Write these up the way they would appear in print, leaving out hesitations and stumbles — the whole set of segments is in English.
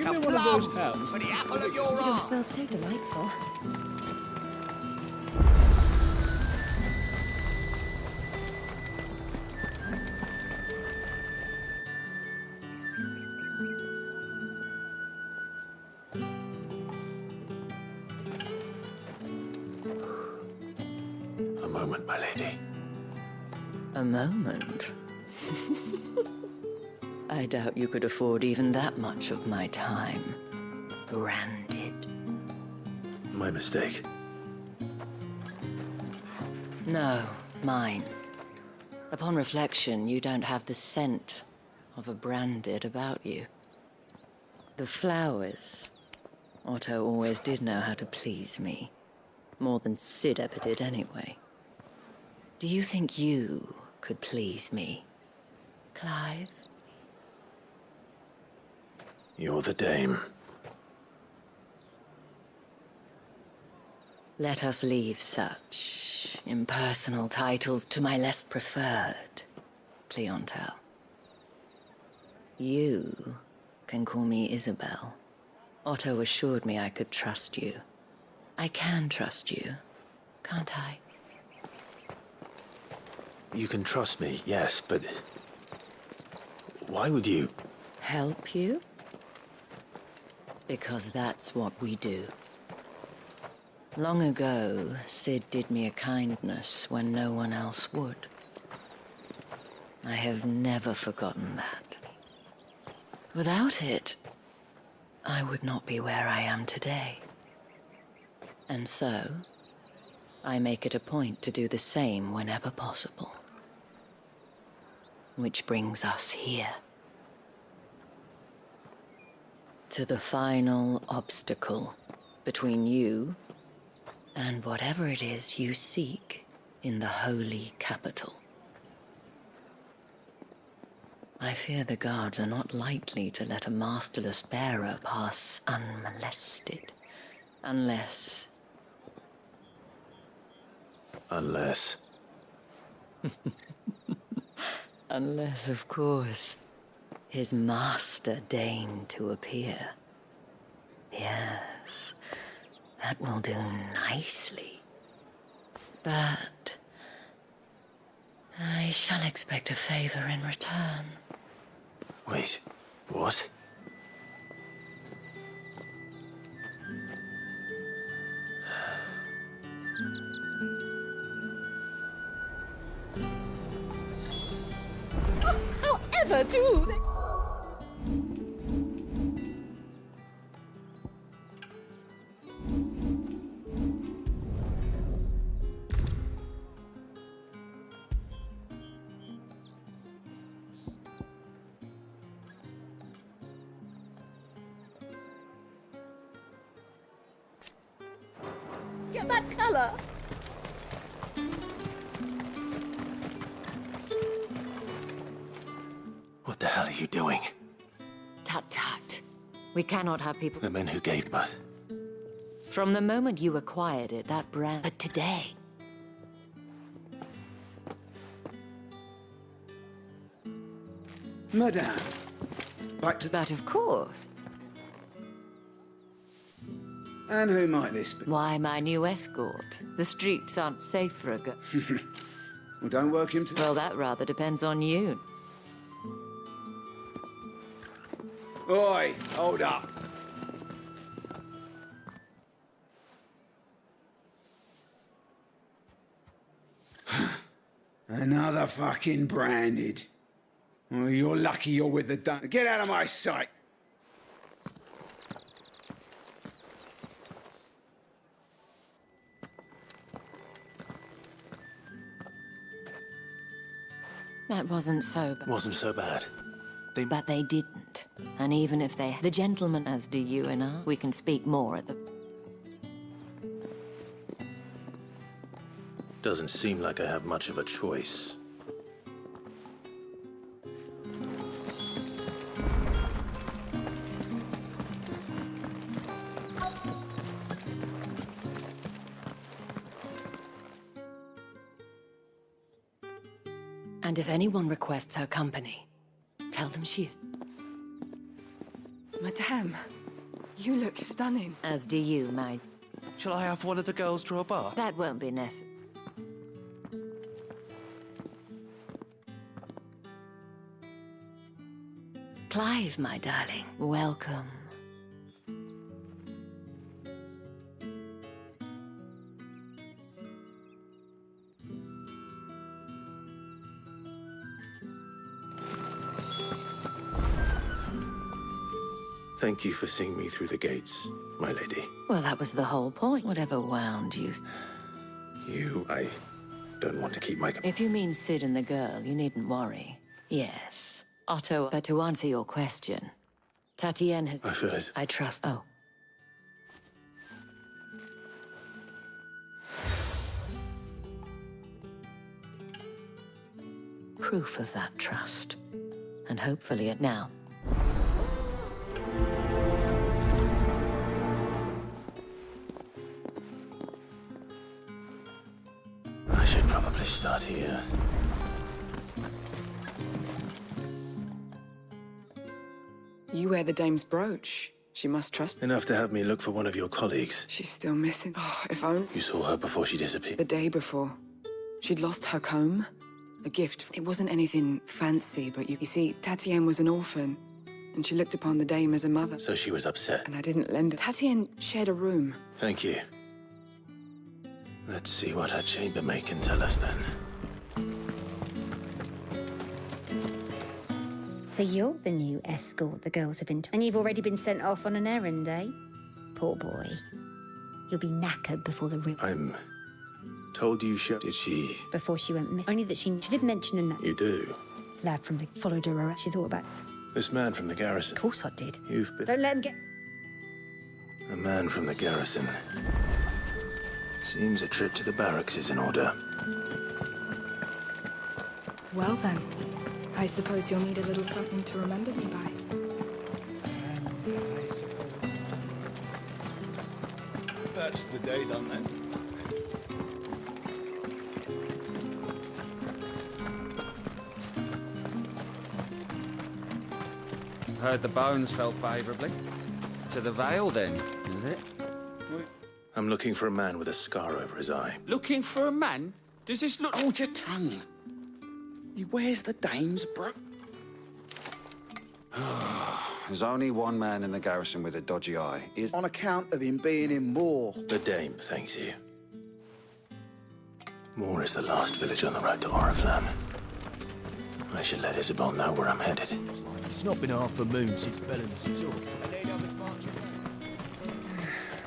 like Give a me one of those plum towels. for the apple of your You don't eye. smell so delightful. A moment, my lady. A moment? I doubt you could afford even that much of my time. Branded. My mistake. No, mine. Upon reflection, you don't have the scent of a branded about you. The flowers. Otto always did know how to please me. More than Sid ever did anyway. Do you think you could please me, Clive? You're the dame. Let us leave such impersonal titles to my less preferred clientele. You can call me Isabel. Otto assured me I could trust you. I can trust you, can't I? You can trust me, yes, but... why would you? Help you? Because that's what we do. Long ago, Sid did me a kindness when no one else would. I have never forgotten that. Without it, I would not be where I am today. And so, I make it a point to do the same whenever possible. Which brings us here. To the final obstacle between you and whatever it is you seek in the holy capital. I fear the guards are not likely to let a masterless bearer pass unmolested, unless... Unless... Unless, of course, his master deigned to appear. Yes, that will do nicely. But I shall expect a favor in return. Wait, what? However, do they... Get that color. What the hell are you doing? Tut tut. We cannot have people... The men who gave birth. From the moment you acquired it, that brand... But today... Madame, back to... But of course. And who might this be? Why, my new escort. The streets aren't safe for a girl. Well, don't work him to... Well, that rather depends on you. Oi, hold up. Another fucking branded. Well, you're lucky you're with the dun... Get out of my sight! That wasn't so bad. Wasn't so bad. But they didn't. And even if they... The gentleman, as do you and I, we can speak more at the... Doesn't seem like I have much of a choice. And if anyone requests her company, tell them she's... Madame, you look stunning. As do you, my... Shall I have one of the girls draw a bar? That won't be necessary. Clive, my darling, welcome. Thank you for seeing me through the gates, my lady. Well, that was the whole point. Whatever wound you... I don't want to keep my... If you mean Sid and the girl, you needn't worry. Yes, Otto, but to answer your question, Tatienne has... I feel as... I trust... Oh. Proof of that trust. And hopefully it now. I should probably start here. You wear the dame's brooch. She must trust. Enough to have me look for one of your colleagues. She's still missing. Oh, if only... You saw her before she disappeared. The day before. She'd lost her comb. A gift. It wasn't anything fancy, but you see, Tatienne was an orphan. And she looked upon the dame as a mother. So she was upset. And I didn't lend her. Tatienne shared a room. Thank you. Let's see what her chambermaid can tell us then. So you're the new escort the girls have been and you've already been sent off on an errand, eh? Poor boy. You'll be knackered before the real... I'm told you she... Did she... Before she went missing. Only that she did mention a name. You do? Lad from the... Followed her around. She thought about... This man from the garrison. Of course I did. You've been... Don't let him get... A man from the garrison. Seems a trip to the barracks is in order. Well then, I suppose you'll need a little something to remember me by. That's the day done then. Heard the bones fell favourably. To the Vale, then, is it? I'm looking for a man with a scar over his eye. Looking for a man? Does this look... Hold your tongue. He wears the dame's bro... There's only one man in the garrison with a dodgy eye. Is On account of him being in Moor. The dame thanks you. Moor is the last village on the road to Oriflamme. I should let Isabel know where I'm headed. It's not been half a moon since Bellen's tour.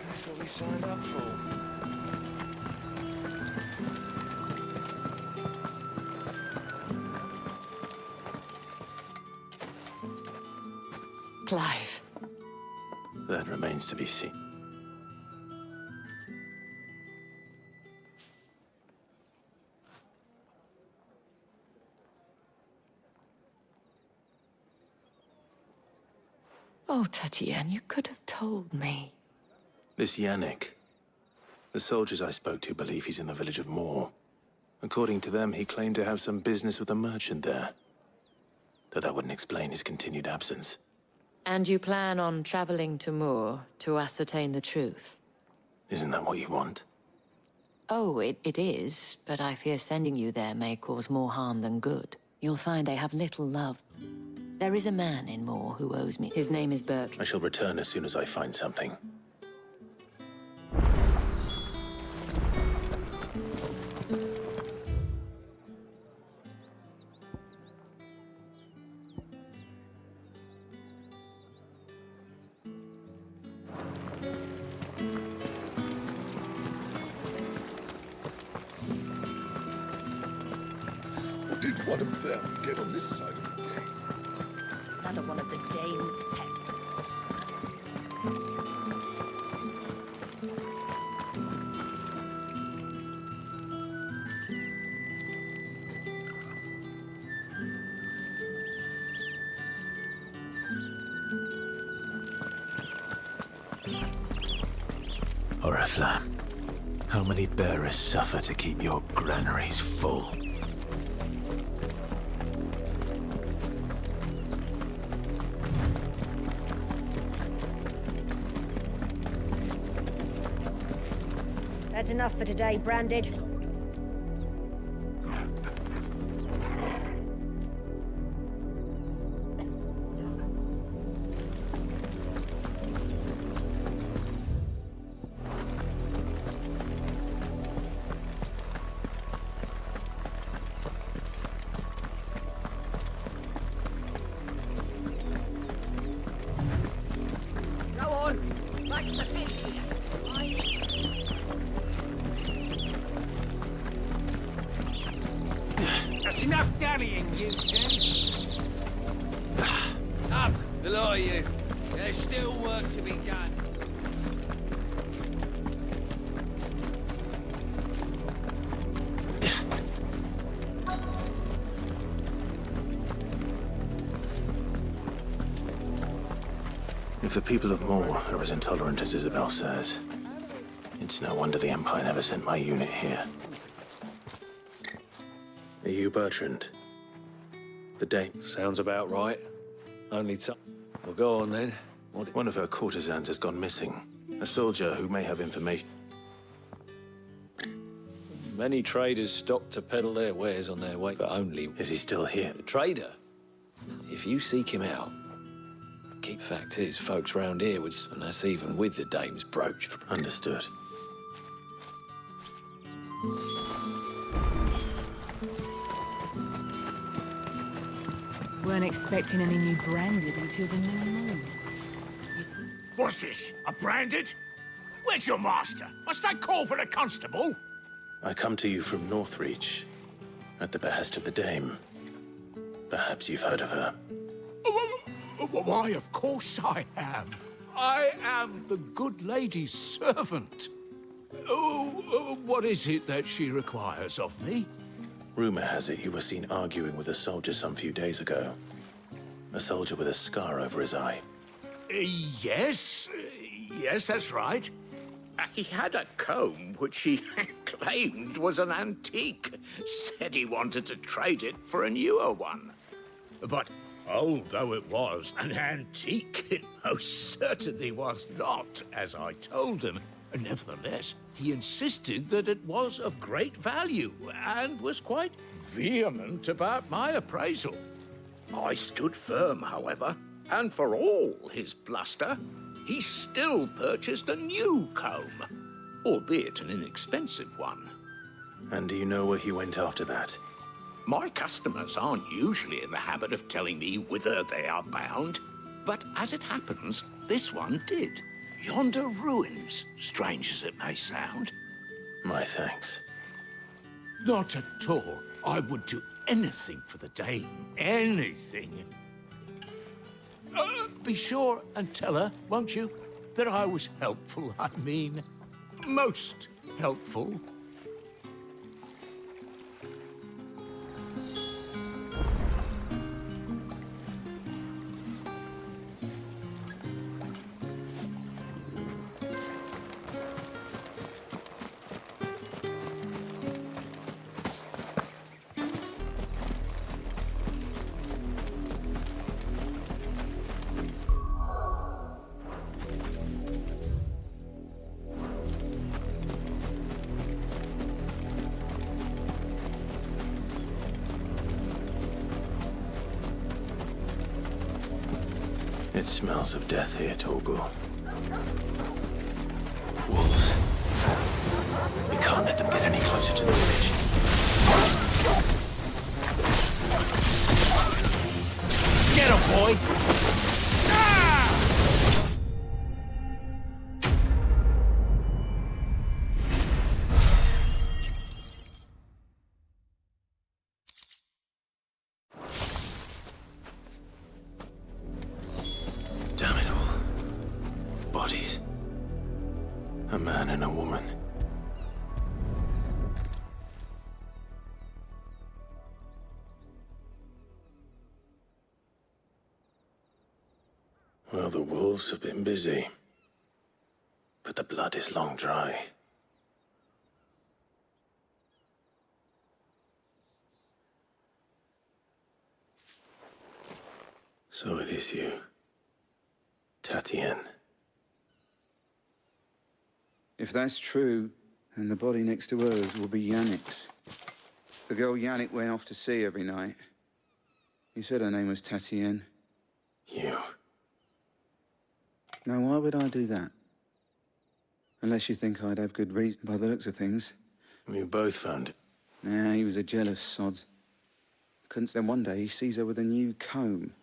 That's what we signed up for. Clive. That remains to be seen. Oh, Tatienne, you could have told me. This Yannick. The soldiers I spoke to believe he's in the village of Moor. According to them, he claimed to have some business with a merchant there. Though that wouldn't explain his continued absence. And you plan on traveling to Moor to ascertain the truth? Isn't that what you want? Oh, it is, but I fear sending you there may cause more harm than good. You'll find they have little love. There is a man in Moor who owes me. His name is Bertram. I shall return as soon as I find something. Did one of them get on this side of the gate? Another one of the dame's pets. Oriflamme, how many bearers suffer to keep your granaries full? That's enough for today, Branded. Go on. Back to the pit here. That's enough dallying, you two. Up, the lot of you. There's still work to be done. If the people of Moor are as intolerant as Isabel says, it's no wonder the Empire never sent my unit here. Are you Bertrand? The Dame? Sounds about right. Only some... Well, go on then. One of her courtesans has gone missing. A soldier who may have information. Many traders stop to peddle their wares on their way, but only... Is he still here? The trader? If you seek him out, keep fact is, folks round here would... And that's even with the Dame's brooch. Understood. Weren't expecting any new Branded until the new moon. What's this? A Branded? Where's your master? Must I call for the constable? I come to you from Northreach, at the behest of the Dame. Perhaps you've heard of her. Why, of course I have. I am the good lady's servant. What is it that she requires of me? Rumor has it you were seen arguing with a soldier some few days ago. A soldier with a scar over his eye. Yes, that's right. He had a comb which he claimed was an antique. Said he wanted to trade it for a newer one. But old though it was, an antique it most certainly was not, as I told him. Nevertheless, he insisted that it was of great value and was quite vehement about my appraisal. I stood firm, however, and for all his bluster, he still purchased a new comb, albeit an inexpensive one. And do you know where he went after that? My customers aren't usually in the habit of telling me whither they are bound, but as it happens, this one did. Yonder ruins, strange as it may sound. My thanks. Not at all. I would do anything for the Dame. Anything. Be sure and tell her, won't you, that I was helpful. I mean, most helpful. It smells of death here, Torgal. Wolves. We can't let them get any closer to the village. Get him, boy! Damn it all. Bodies. A man and a woman. Well, the wolves have been busy. But the blood is long dry. So it is you. Tatienne. If that's true, And the body next to hers will be Yannick's. The girl Yannick went off to see every night. He said her name was Tatienne. You. Now, why would I do that? Unless you think I'd have good reason by the looks of things. We both found it. Nah, he was a jealous sod. Couldn't then one day he sees her with a new comb.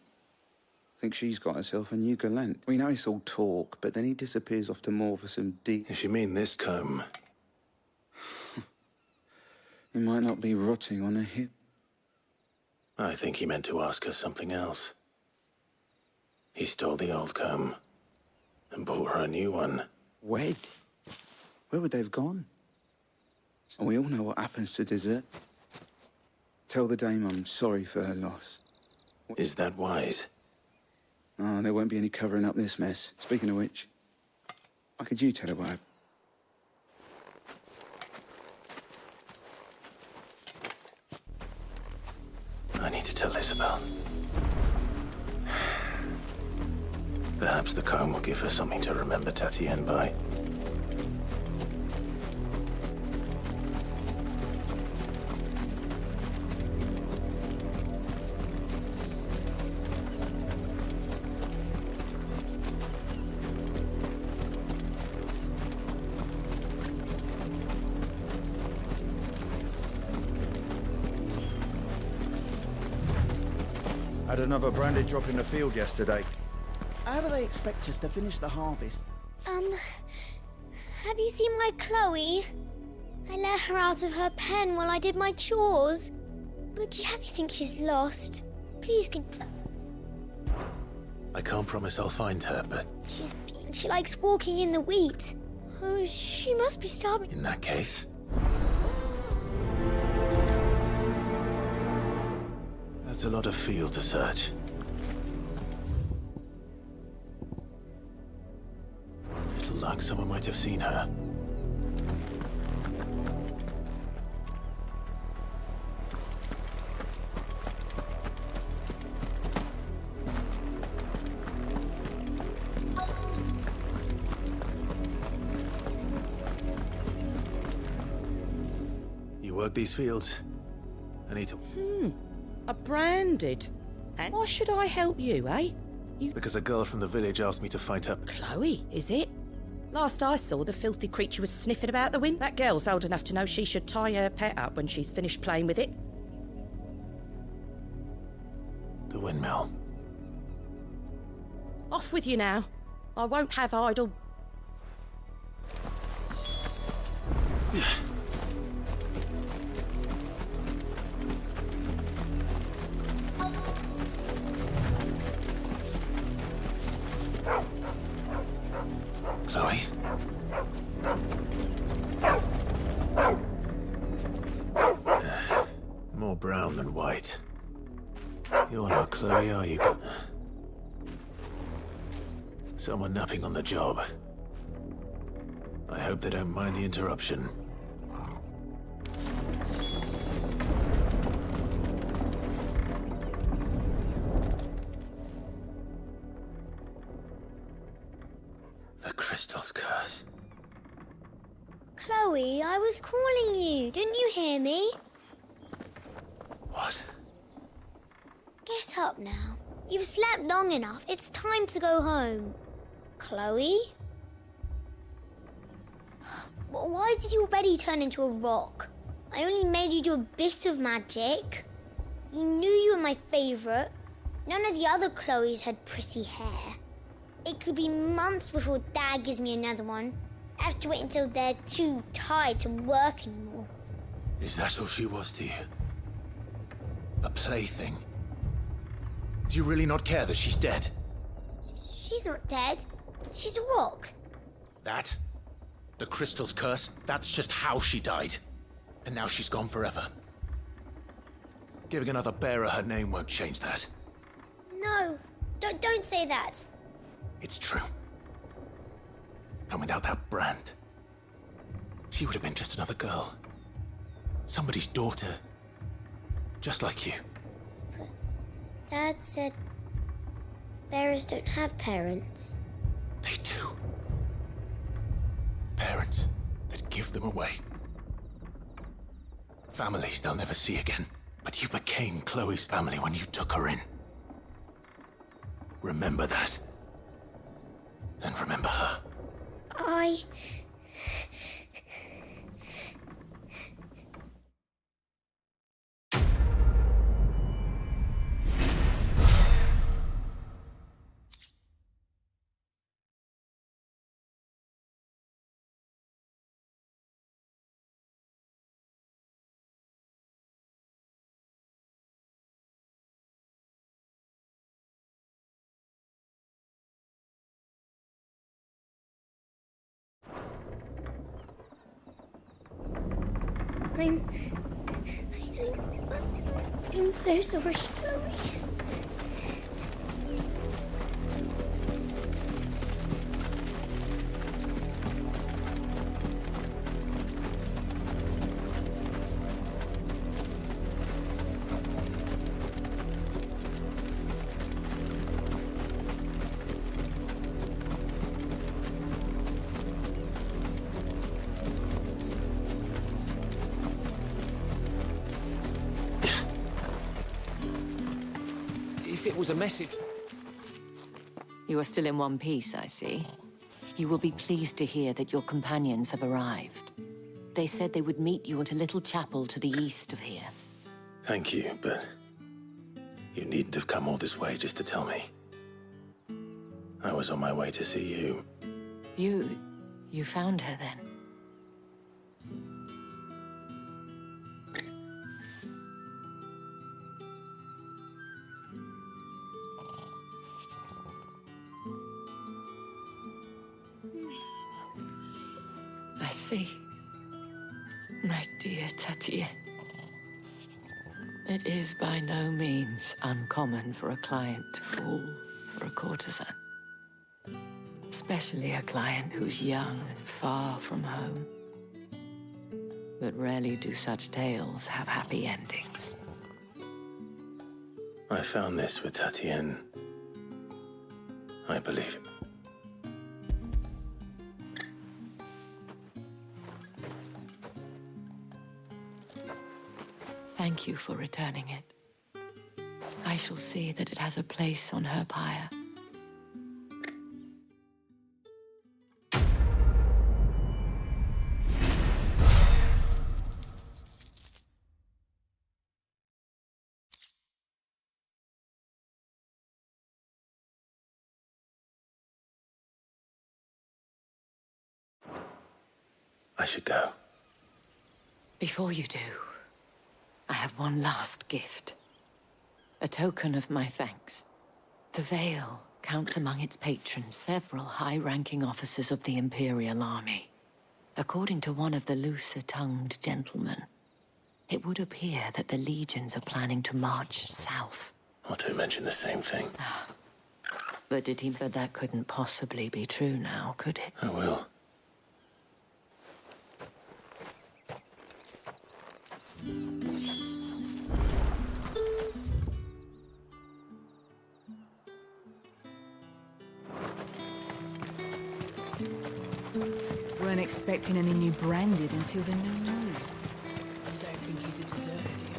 Thinks she's got herself a new gallant. We know it's all talk, but then he disappears off to more for some deep... If you mean this comb... He might not be rotting on her hip. I think he meant to ask her something else. He stole the old comb and bought her a new one. Wed? Where would they have gone? And we all know what happens to dessert. Tell the dame I'm sorry for her loss. Is that wise? Oh, there won't be any covering up this mess. Speaking of which, why could you tell her what happened? I need to tell Isabel. Perhaps the comb will give her something to remember Tatienne by. Had another branded drop in the field yesterday. How do they expect us to finish the harvest? Have you seen my Chloe? I let her out of her pen while I did my chores. But Javi thinks she's lost. Please can... I can't promise I'll find her, but She likes walking in the wheat. Oh, she must be starving. in that case... That's a lot of field to search. Little luck, someone might have seen her. You work these fields? I need to... A branded? And why should I help you, eh? Because a girl from the village asked me to find her... Chloe, is it? Last I saw, the filthy creature was sniffing about the wind. That girl's old enough to know she should tie her pet up when she's finished playing with it. The windmill. Off with you now. I won't have idle... Chloe? More brown than white. You're not Chloe, are you? Someone napping on the job. I hope they don't mind the interruption. The crystal's curse. Chloe, I was calling you. Didn't you hear me? What? Get up now. You've slept long enough. It's time to go home. Chloe? Why did you already turn into a rock? I only made you do a bit of magic. You knew you were my favourite. None of the other Chloes had pretty hair. It could be months before Dad gives me another one. I have to wait until they're too tired to work anymore. Is that all she was to you? A plaything? Do you really not care that she's dead? She's not dead. She's a rock. That? The crystal's curse? That's just how she died. And now she's gone forever. Giving another bearer her name won't change that. No, don't say that. It's true. And without that brand, she would have been just another girl. Somebody's daughter. Just like you. But Dad said bearers don't have parents. They do. Parents that give give them away. Families they'll never see again. But you became Chloe's family when you took her in. Remember that. And remember her. I'm so sorry, Chloe. If it was a message... You are still in one piece, I see. You will be pleased to hear that your companions have arrived. They said they would meet you at a little chapel to the east of here. Thank you, but you needn't have come all this way just to tell me. I was on my way to see you. You found her then? I see. My dear Tatienne. It is by no means uncommon for a client to fall for a courtesan. Especially a client who's young and far from home. But rarely do such tales have happy endings. I found this with Tatienne. I believe it. Thank you for returning it. I shall see that it has a place on her pyre. I should go. Before you do, I have one last gift. A token of my thanks. The Vale counts among its patrons several high-ranking officers of the Imperial Army. According to one of the looser-tongued gentlemen, it would appear that the legions are planning to march south. Not to mention the same thing. But that couldn't possibly be true now, could it? I will. Weren't expecting any new branded until the new moon. You don't think he's a deserter, do you?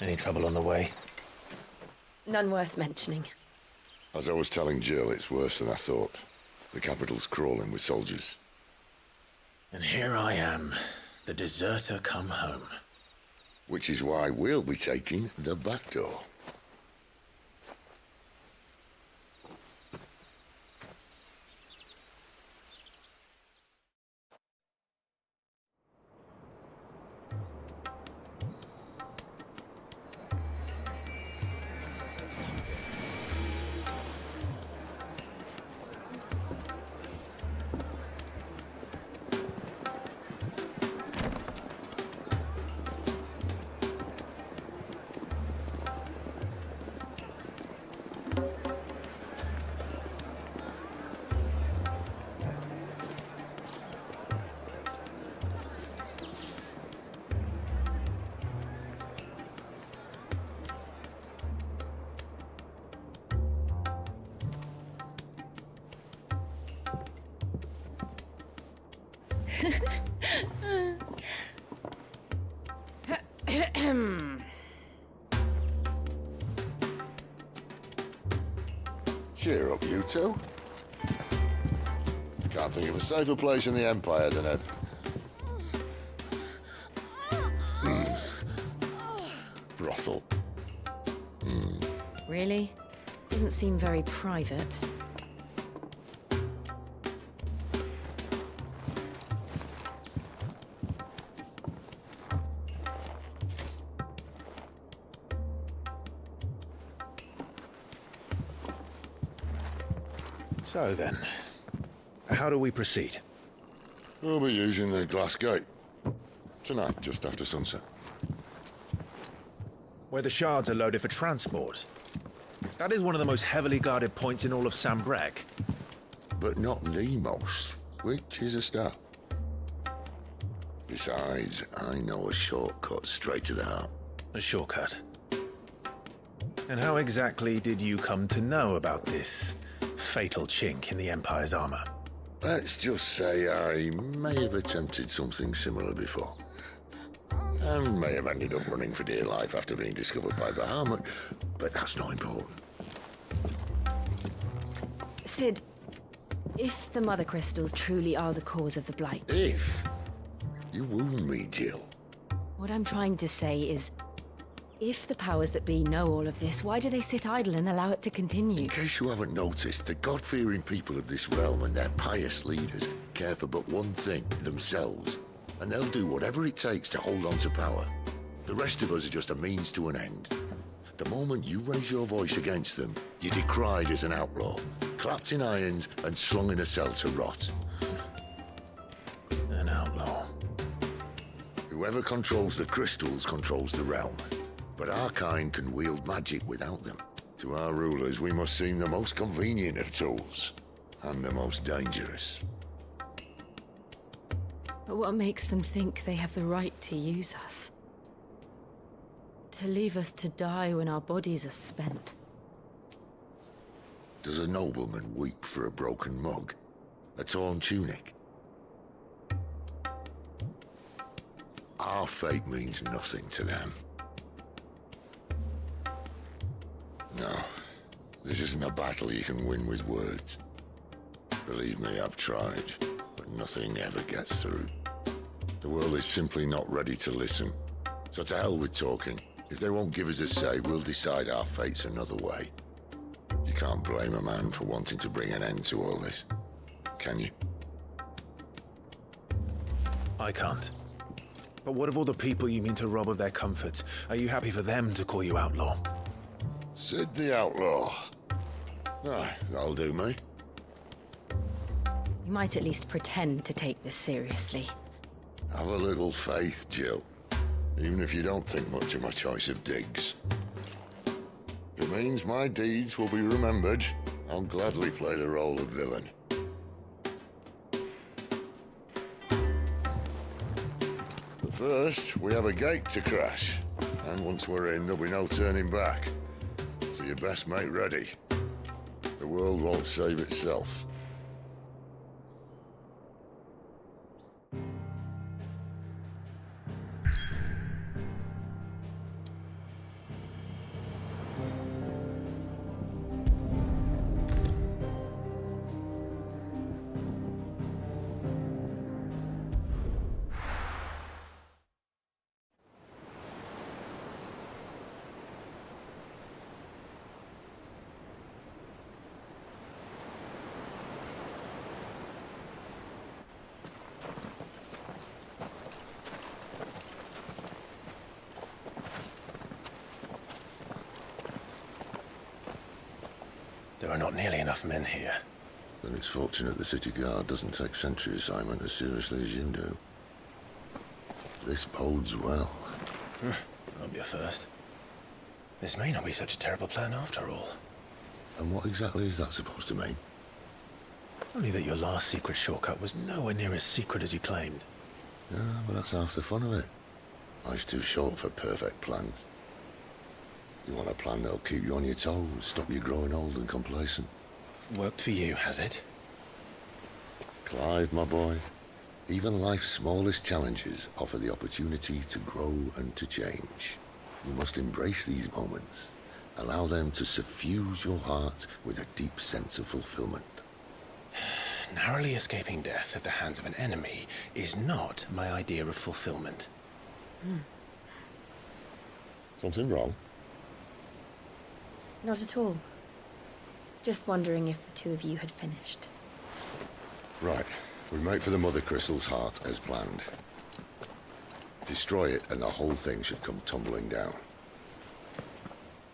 Any trouble on the way? None worth mentioning. As I was telling Jill, it's worse than I thought. The capital's crawling with soldiers. And here I am, the deserter come home. Which is why we'll be taking the back door. Cheer up, you two. Can't think of a safer place in the Empire than a... brothel. Really? Doesn't seem very private. So then, how do we proceed? We'll be using the glass gate. Tonight, just after sunset. Where the shards are loaded for transport. That is one of the most heavily guarded points in all of Sambrec. But not the most, which is a start. Besides, I know a shortcut straight to the heart. A shortcut? And how exactly did you come to know about this fatal chink in the Empire's armor? Let's just say I may have attempted something similar before. And may have ended up running for dear life after being discovered by Bahamut, but that's not important. Sid, if the Mother Crystals truly are the cause of the Blight... If? You wound me, Jill. What I'm trying to say is, if the powers that be know all of this, why do they sit idle and allow it to continue? In case you haven't noticed, the God-fearing people of this realm and their pious leaders care for but one thing, themselves. And they'll do whatever it takes to hold on to power. The rest of us are just a means to an end. The moment you raise your voice against them, you're decried as an outlaw, clapped in irons and slung in a cell to rot. An outlaw. Whoever controls the crystals controls the realm. But our kind can wield magic without them. To our rulers, we must seem the most convenient of tools, and the most dangerous. But what makes them think they have the right to use us? To leave us to die when our bodies are spent? Does a nobleman weep for a broken mug? A torn tunic? Our fate means nothing to them. No, this isn't a battle you can win with words. Believe me, I've tried, but nothing ever gets through. The world is simply not ready to listen. So to hell with talking. If they won't give us a say, we'll decide our fates another way. You can't blame a man for wanting to bring an end to all this, can you? I can't. But what of all the people you mean to rob of their comforts? Are you happy for them to call you outlaw? Sid the Outlaw. Aye, that'll do me. You might at least pretend to take this seriously. Have a little faith, Jill. Even if you don't think much of my choice of digs. If it means my deeds will be remembered, I'll gladly play the role of villain. But first, we have a gate to crash. And once we're in, there'll be no turning back. So you best make ready. The world won't save itself. There are not nearly enough men here. Then it's fortunate the city guard doesn't take sentry assignment as seriously as you do. This bodes well. That'll be a first. This may not be such a terrible plan after all. And what exactly is that supposed to mean? Only that your last secret shortcut was nowhere near as secret as you claimed. Yeah, but that's half the fun of it. Life's too short for perfect plans. You want a plan that'll keep you on your toes, stop you growing old and complacent. Worked for you, has it? Clive, my boy, even life's smallest challenges offer the opportunity to grow and to change. You must embrace these moments. Allow them to suffuse your heart with a deep sense of fulfillment. Narrowly escaping death at the hands of an enemy is not my idea of fulfillment. Something wrong? Not at all. Just wondering if the two of you had finished. Right. We make for the Mother Crystal's heart as planned. Destroy it and the whole thing should come tumbling down.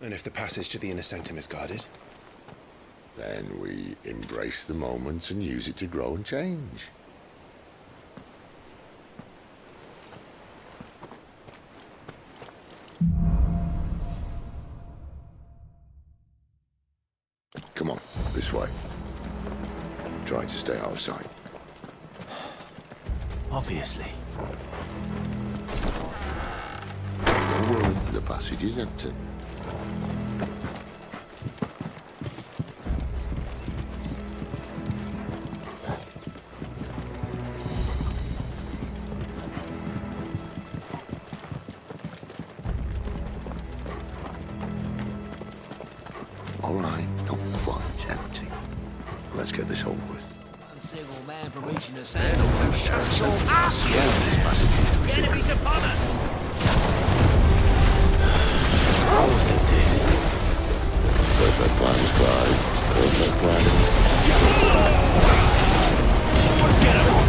And if the passage to the inner sanctum is guarded? Then we embrace the moment and use it to grow and change. Come on, this way. Try to stay out of sight. Obviously. Don't worry, the passage is empty. All right, not quite empty. Let's get this over with. One single man from reaching the sandal to shut your ass! The enemy's upon us! Of course it did. Perfect plans, Clive. Perfect plans. Get him off!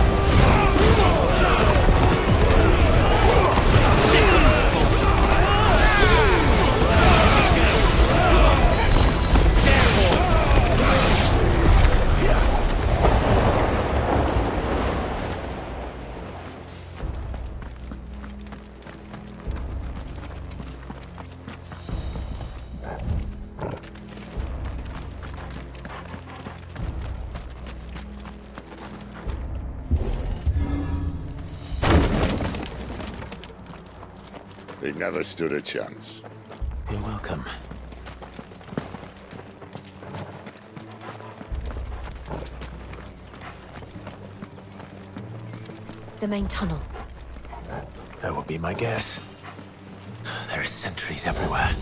He never stood a chance. You're welcome. The main tunnel. That would be my guess. There are sentries everywhere.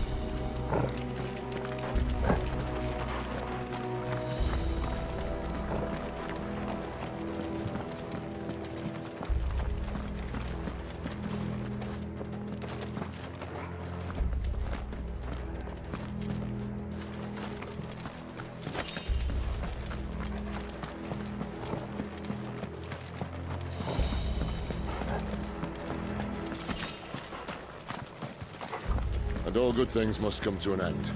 And all good things must come to an end.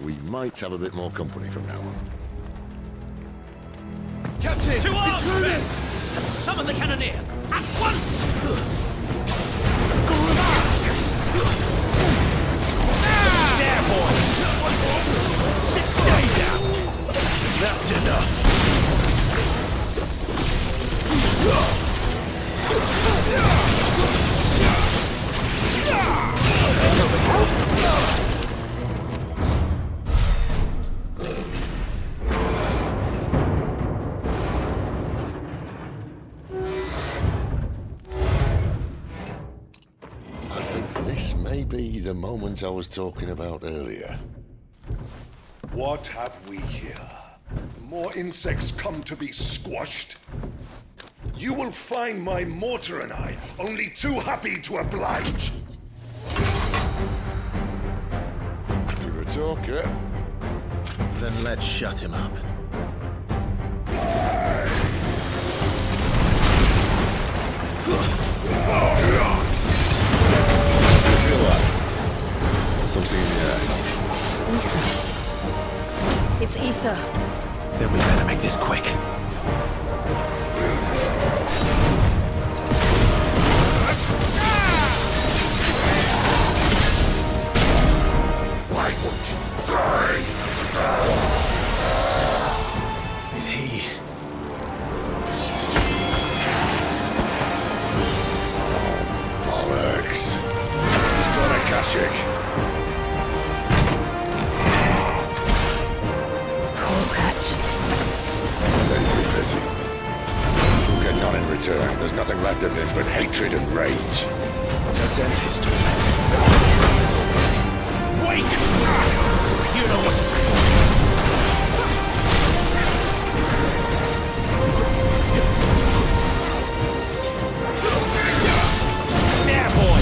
We might have a bit more company from now on. Captain! To arms, men! And summon the cannoneer! At once! There, boy! Stay down! That's enough! I think this may be the moment I was talking about earlier. What have we here? More insects come to be squashed? You will find my mortar and I only too happy to oblige. You're a talker. Then let's shut him up. Something in the air. Lisa. It's Ether. Then we better make this quick. Why won't you die? Is he? Bollocks. He's got a Akashic. Save me pity. We'll get none in return. There's nothing left of him but hatred and rage. Let's end his torment. Wait! You know what to do. There, boy!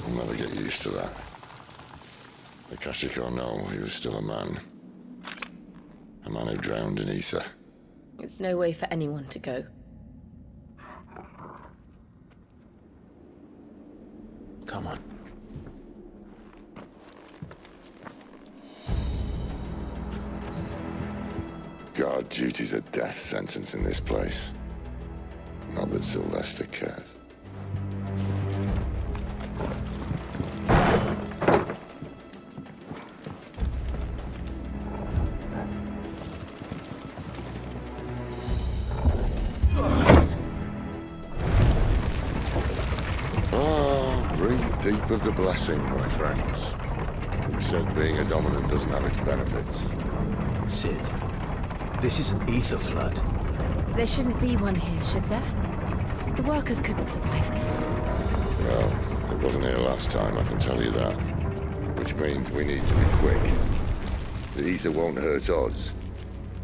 I'll never get used to that. Akashic or no, he was still a man. A man who drowned in ether. It's no way for anyone to go. Come on. God, duty's a death sentence in this place. Not that Sylvester cares. Breathe deep of the blessing, my friends. Who said being a dominant doesn't have its benefits? Sid, this is an ether flood. There shouldn't be one here, should there? The workers couldn't survive this. Well, it wasn't here last time, I can tell you that. Which means we need to be quick. The ether won't hurt us,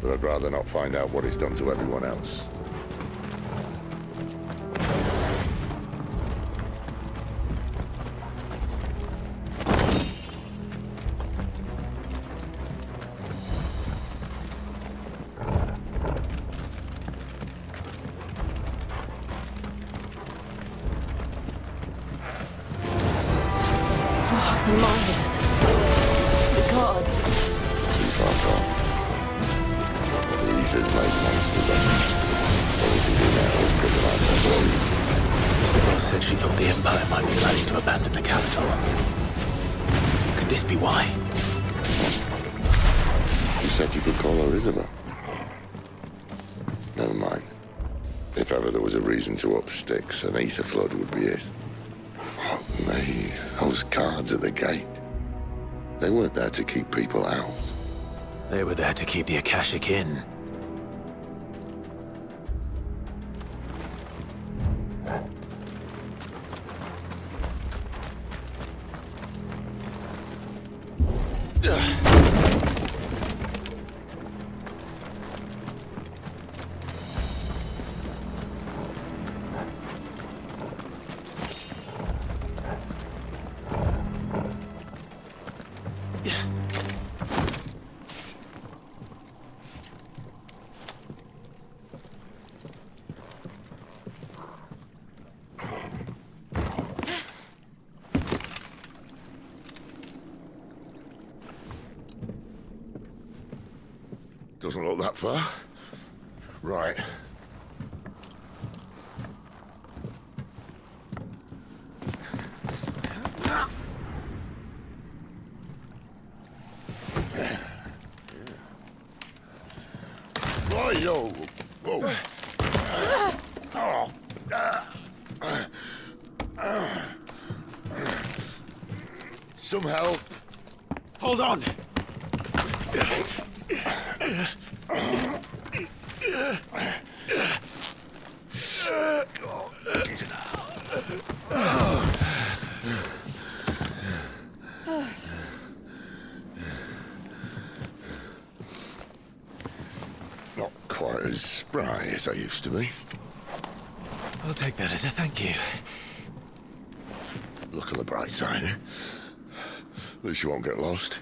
but I'd rather not find out what it's done to everyone else. The miners. The gods. Too far gone. The ether's made monsters of us. What we can do now is put them out of their glory. Isabel said she thought the Empire might be planning to abandon the capital. Could this be why? You said you could call her Isabel. Never mind. If ever there was a reason to up sticks, an ether flood would be it. Fuck me. Those guards at the gate. They weren't there to keep people out. They were there to keep the Akashic in. Doesn't look that far. Right. Yo. Whoa. Some help. Hold on. spry as I used to be. I'll take that as a thank you. Look on the bright side, eh? At least you won't get lost.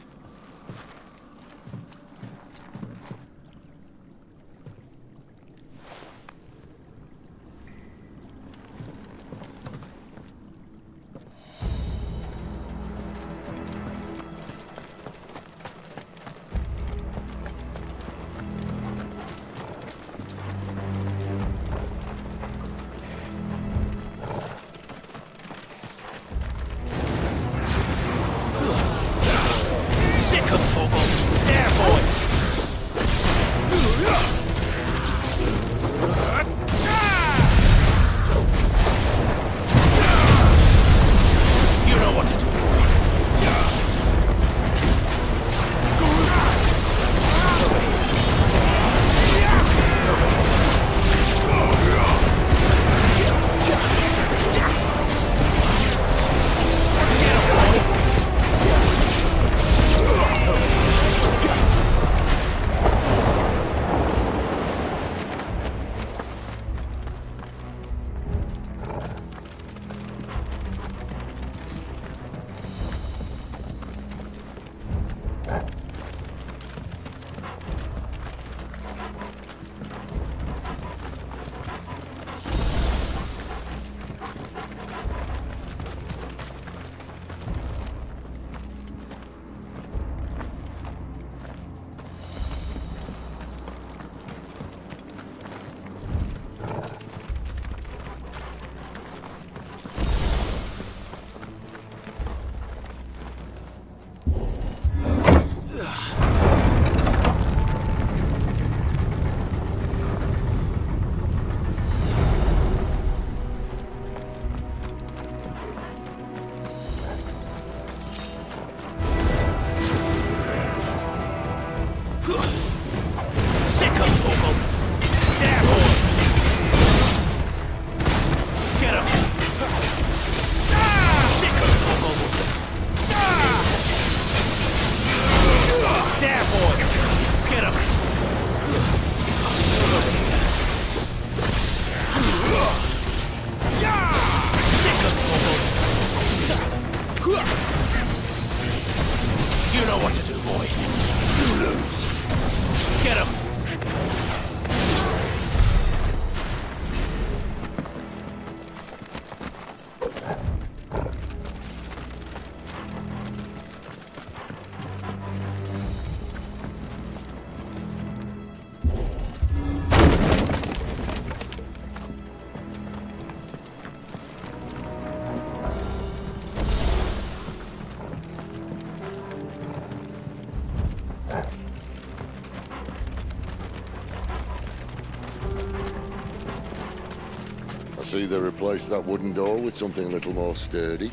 I see they replaced that wooden door with something a little more sturdy.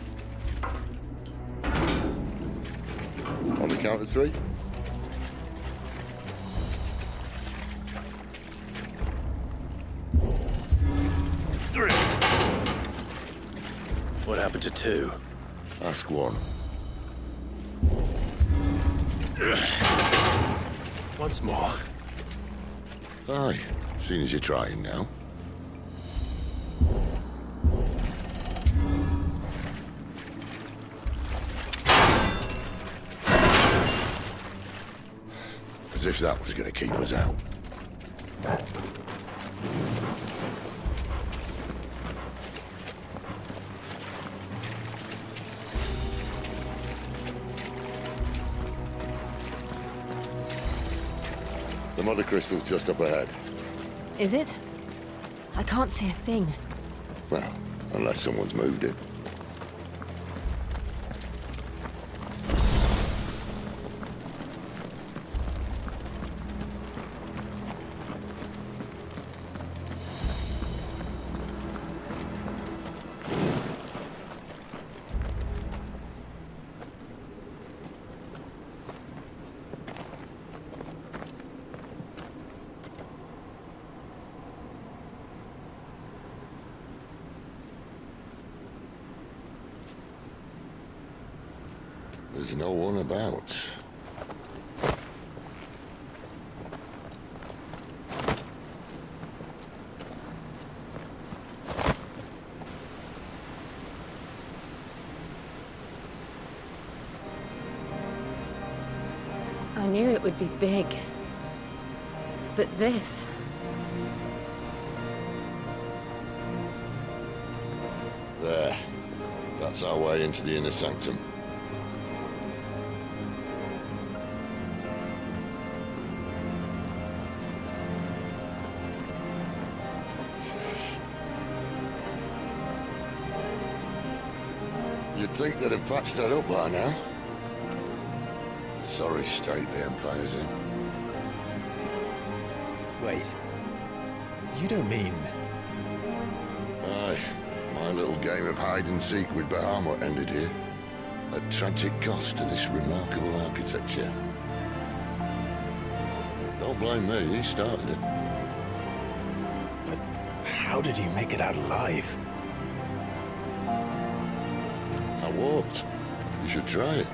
On the count of 3. What happened to 2? Ask 1. Once more. Aye, seeing as you're trying now. As if that was going to keep us out. The mother crystal's just up ahead. Is it? I can't see a thing. Well, unless someone's moved it. There's no one about. I knew it would be big. But this... There. That's our way into the inner sanctum. You'd think they'd have patched that up by now. Sorry state the Empire's in. Wait. You don't mean... Aye. My little game of hide-and-seek with Bahamut ended here. At tragic cost to this remarkable architecture. Don't blame me, he started it. But how did he make it out alive? I walked. You should try it.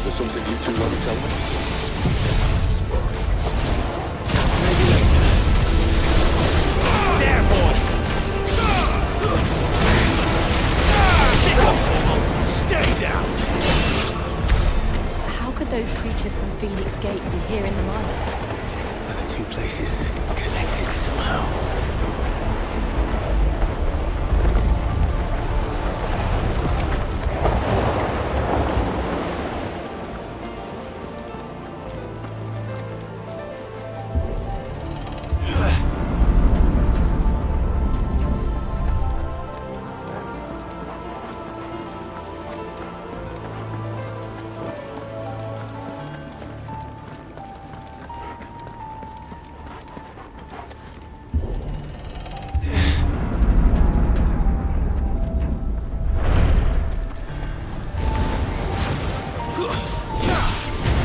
There's something you two want to tell me? Maybe later. There, boy! Sit up, Torval! Stay down! How could those creatures from Phoenix Gate be here in the mines? Are the two places connected somehow?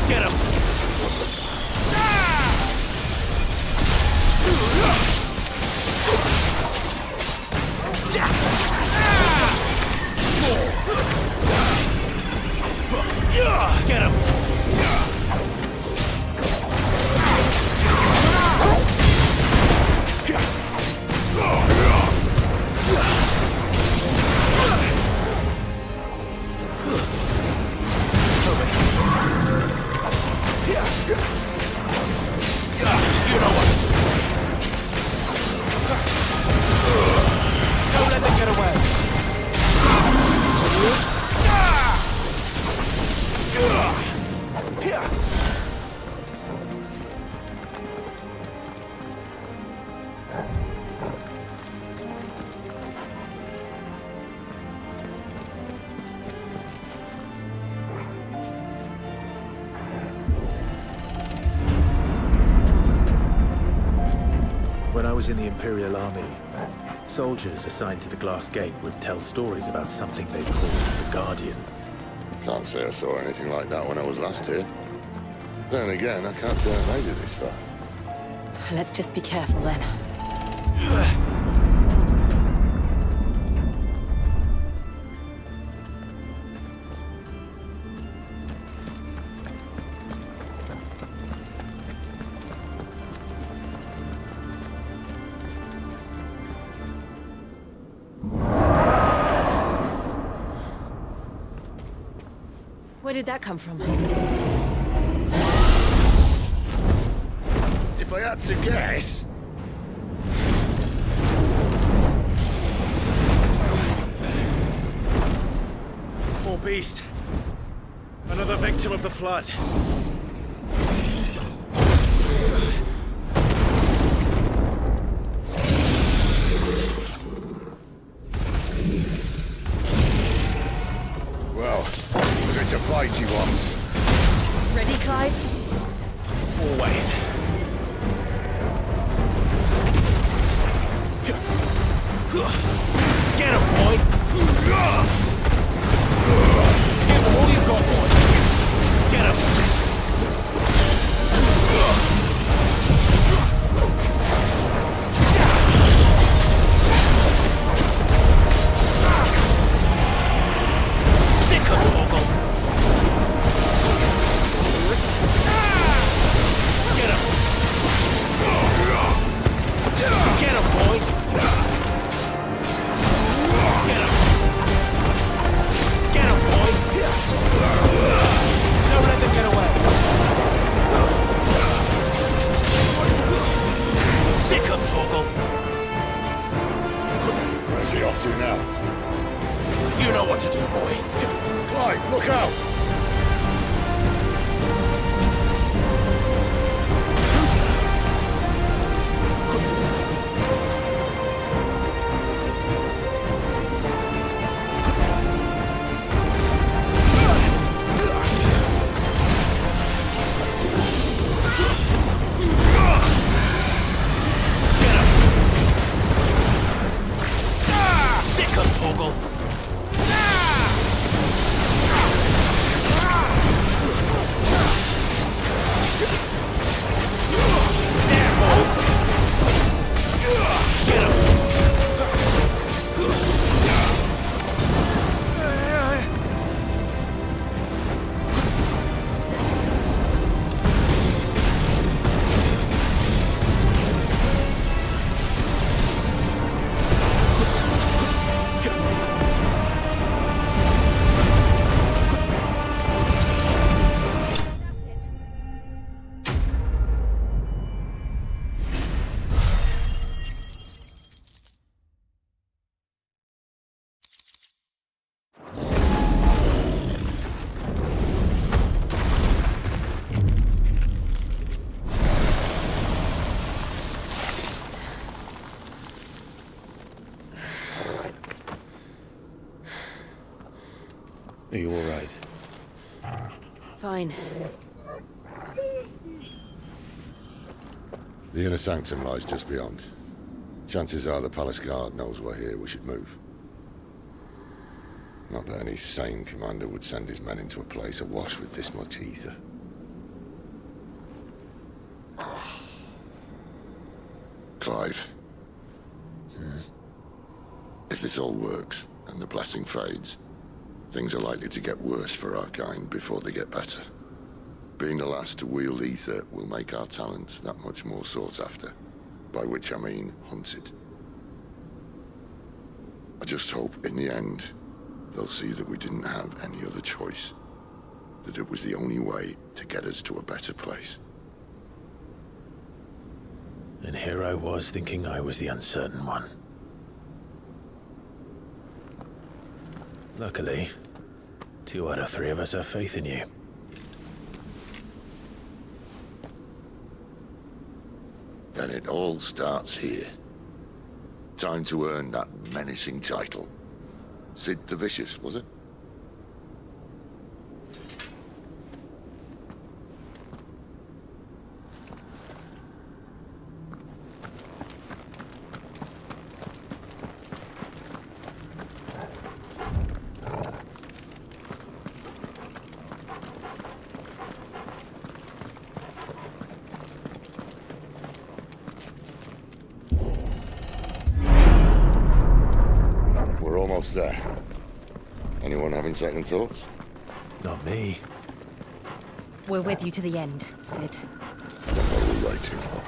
Get him! Get him! You know what to do. Don't let them get away. When I was in the Imperial Army, soldiers assigned to the Glass Gate would tell stories about something they called the Guardian. Can't say I saw anything like that when I was last here. Then again, I can't say I made it this far. Let's just be careful then. Where did that come from? If I had to guess... Poor beast. Another victim of the Flood. Well, if it's a fight he wants. Ready, Clive? Always. Get him, boy! Give him all you've got, boy! Get him! know what to do, boy. Clive, look out! Too slow. Sick of Torgal. Are you all right? Fine. The inner sanctum lies just beyond. Chances are the palace guard knows we're here. We should move. Not that any sane commander would send his men into a place awash with this much ether. Clive. If this all works, and the blessing fades, things are likely to get worse for our kind before they get better. Being the last to wield ether will make our talents that much more sought after. By which I mean hunted. I just hope, in the end, they'll see that we didn't have any other choice. That it was the only way to get us to a better place. And here I was thinking I was the uncertain one. Luckily, 2 out of 3 of us have faith in you. Then it all starts here. Time to earn that menacing title. Sid the Vicious, was it? We're almost there. Anyone having second thoughts? Not me. We're with you to the end, Sid. What are we waiting for?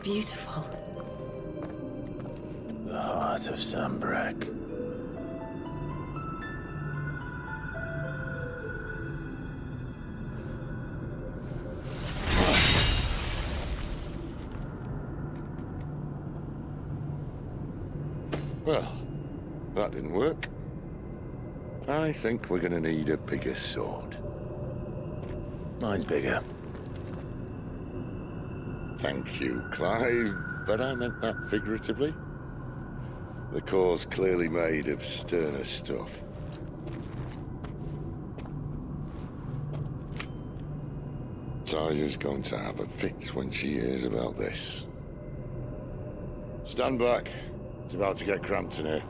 Beautiful. The heart of Sambrek. Well, that didn't work. I think we're gonna need a bigger sword. Mine's bigger. Thank you, Clive, but I meant that figuratively. The core's clearly made of sterner stuff. Taya's going to have a fit when she hears about this. Stand back. It's about to get cramped in here.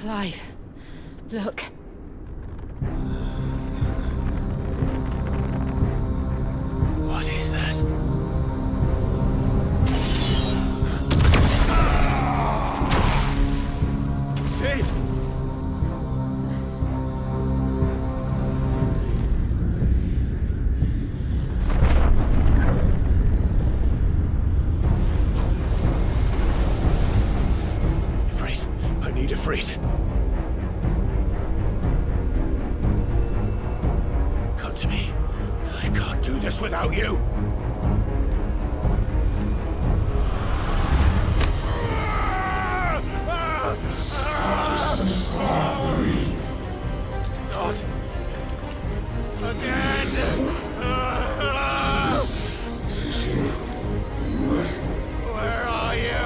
Clive, look. What is that? Sid! Ifrit, I need Ifrit. Come to me. I can't do this without you. Not again! Where are you?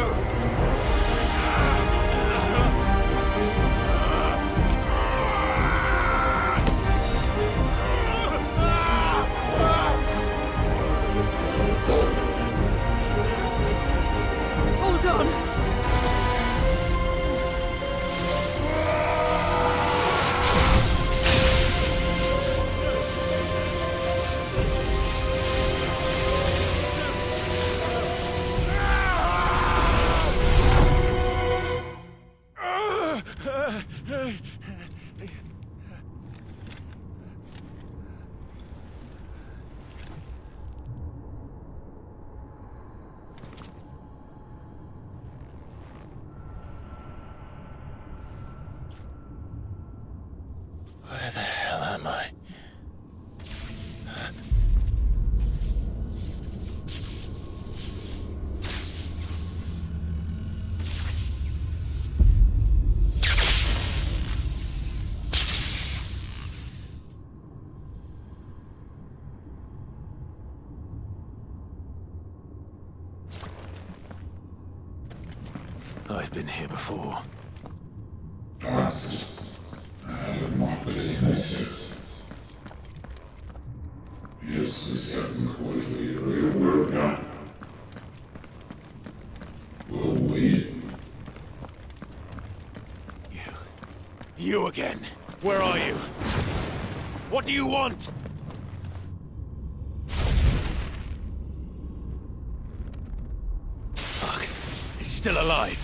Hold on! Where the hell am I? I've been here before. You again. Where are you? What do you want? Fuck. It's still alive.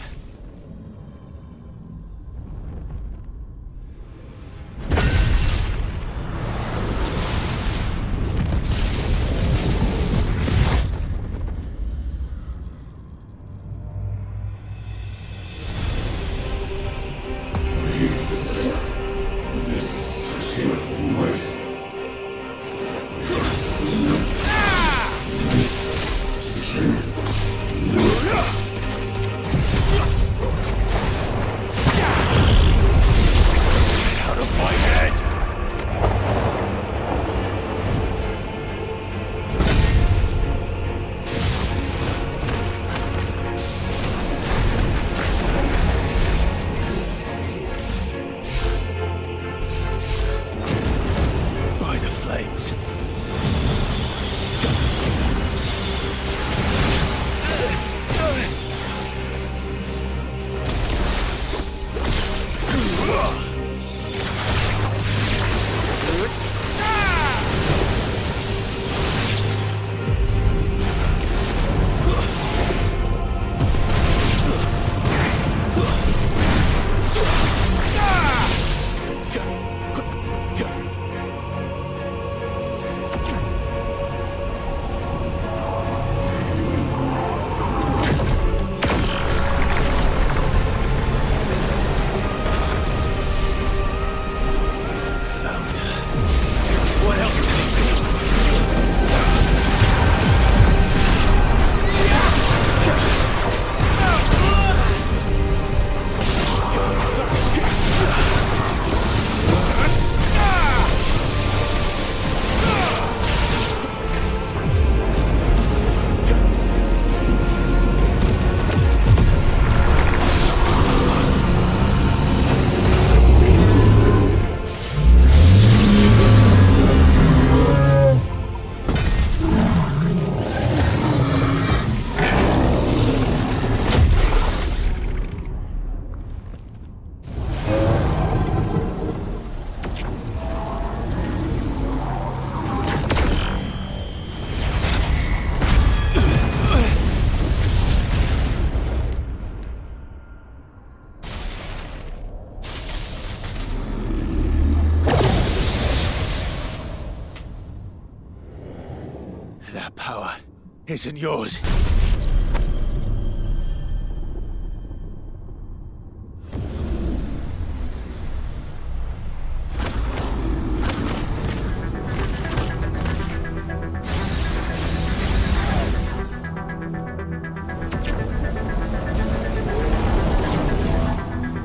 isn't yours.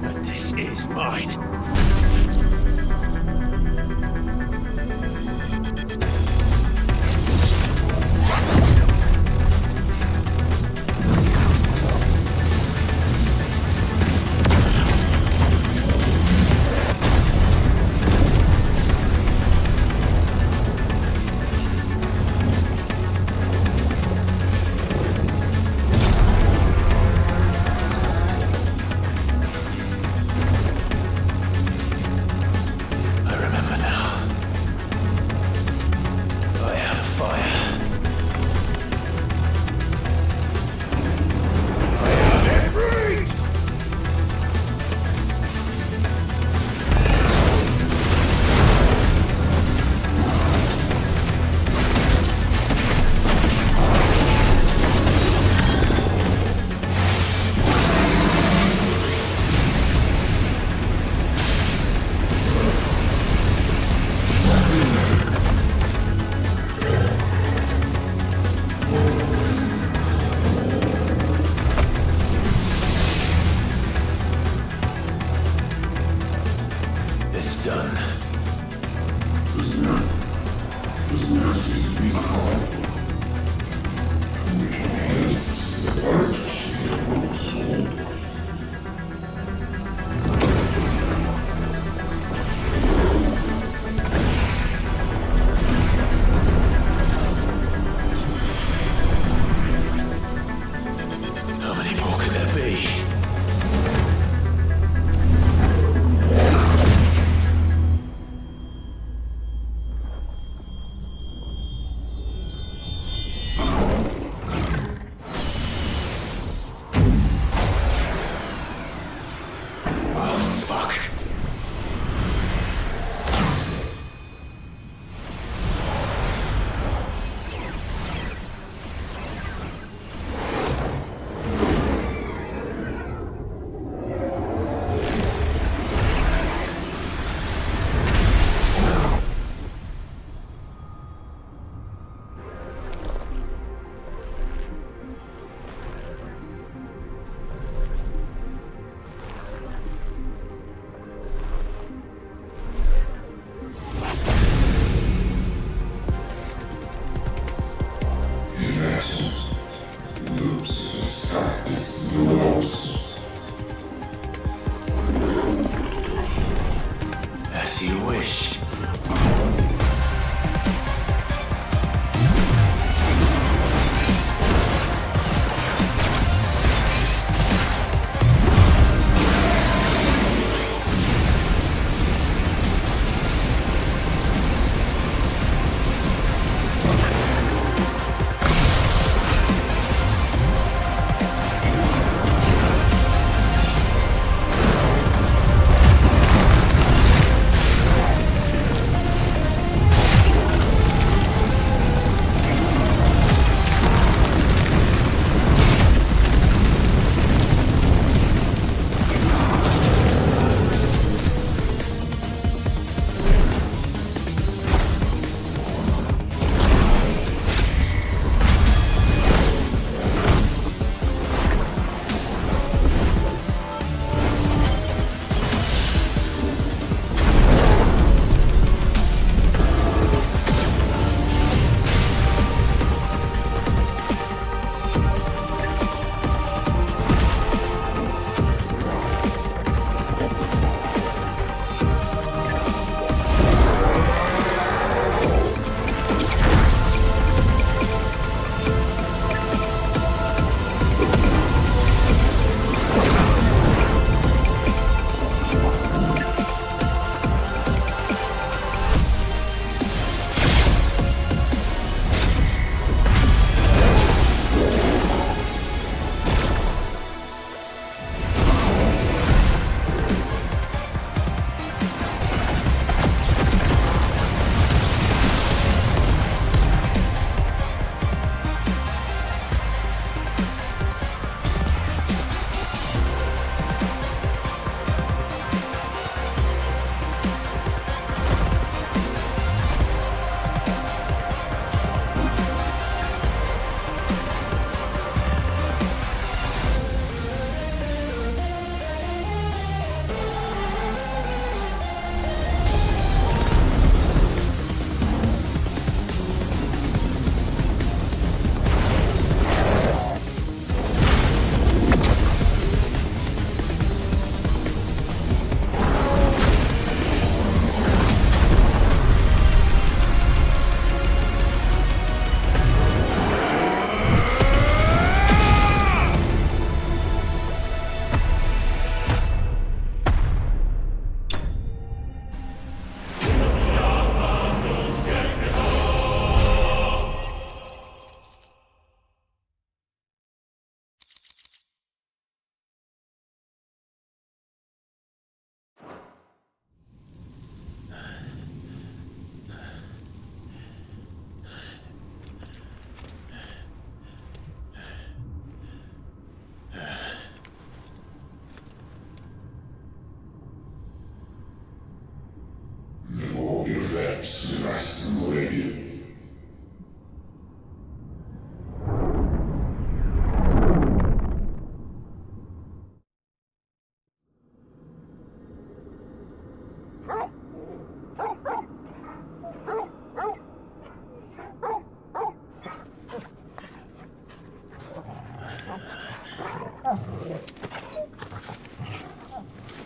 But this is mine.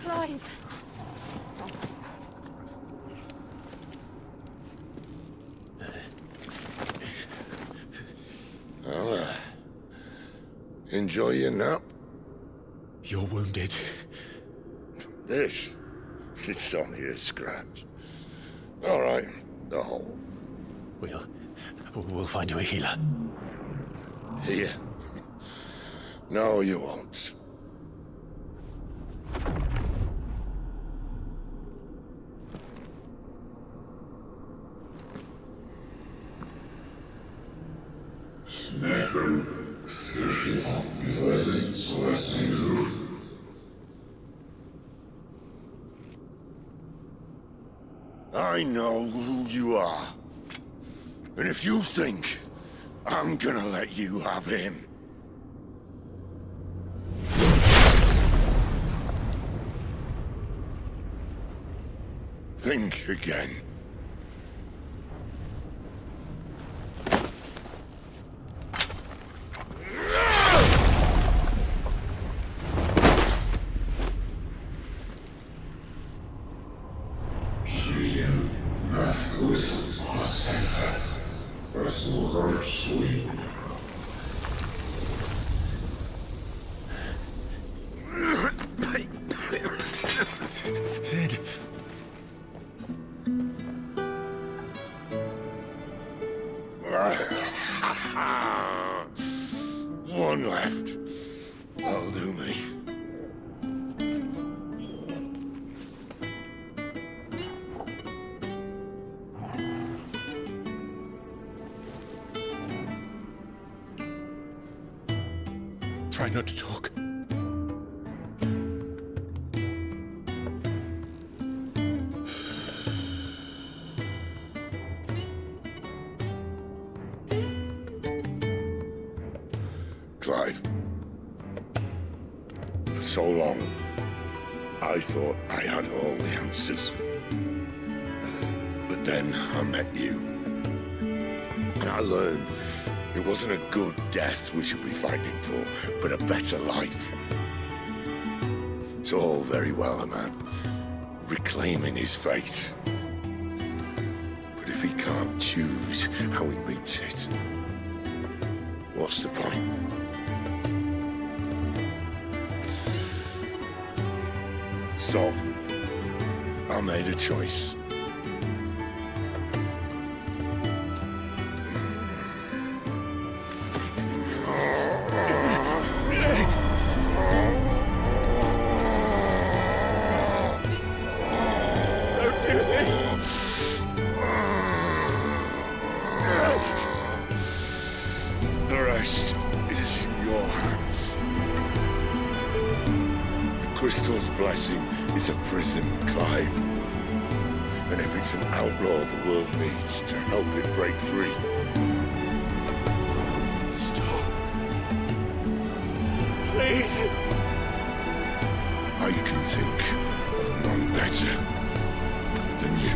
Clive. Well, enjoy your nap. You're wounded. This? It's only a scratch. All right, the hole. We'll find you a healer. Here? No, you won't. I know who you are. And if you think I'm gonna let you have him... think again. Sid. One left. That'll do me. Try not to talk. Clive. For so long, I thought I had all the answers. But then I met you. And I learned it wasn't a good death we should be fighting for, but a better life. It's all very well, a man reclaiming his fate. But if he can't choose how he meets it, what's the point? So, I made a choice. Don't do this! The rest is in your hands. The crystal's blessing is a prison, Clive. And if it's an outlaw the world needs to help it break free. Stop. Please. I can think of none better than you.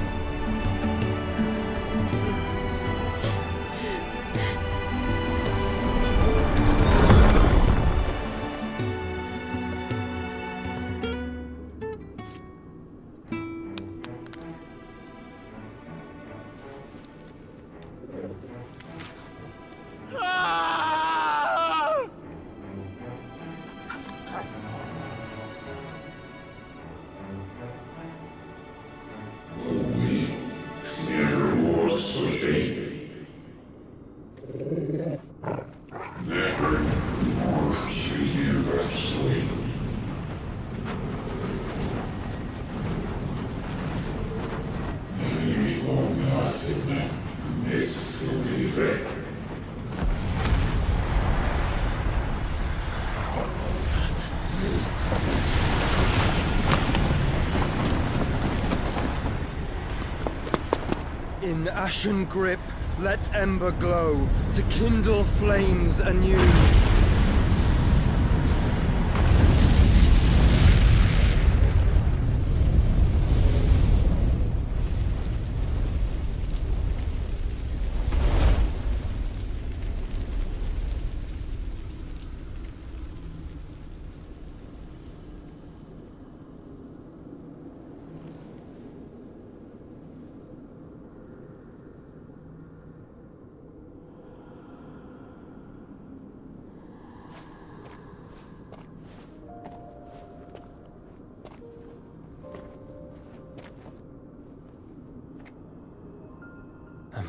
In ashen grip, let ember glow, to kindle flames anew.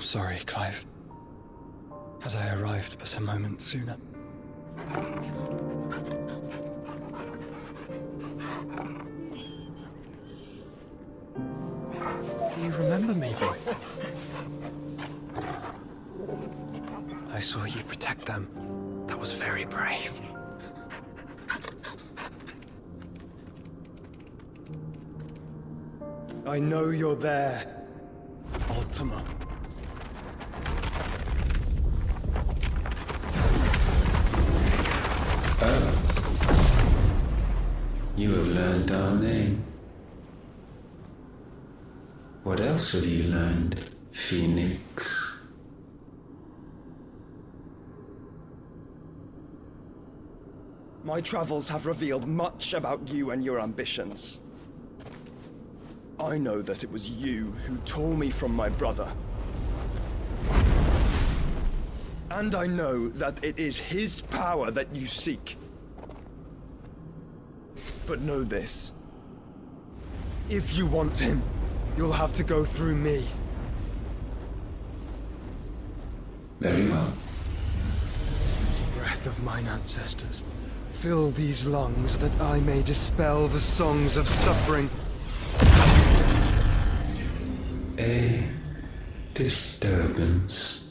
sorry, Clive. Had I arrived but a moment sooner. Do you remember me, boy? I saw you protect them. That was very brave. I know you're there, Ultima. Oh. You have learned our name. What else have you learned, Phoenix? My travels have revealed much about you and your ambitions. I know that it was you who tore me from my brother. And I know that it is his power that you seek. But know this. If you want him, you'll have to go through me. Very well. Breath of mine ancestors, fill these lungs that I may dispel the songs of suffering. A disturbance.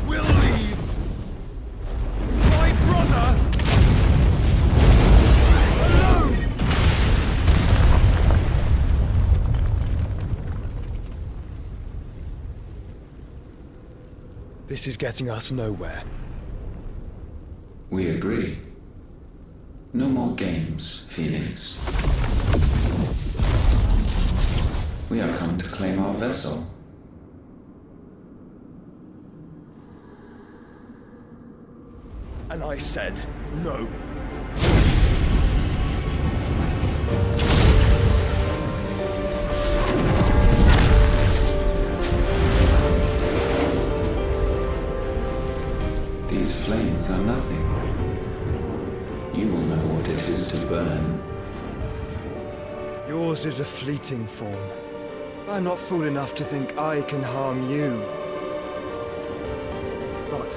We'll leave my brother alone! This is getting us nowhere. We agree. No more games, Phoenix. We have come to claim our vessel. And I said no. These flames are nothing. You will know what it is to burn. Yours is a fleeting form. I'm not fool enough to think I can harm you. But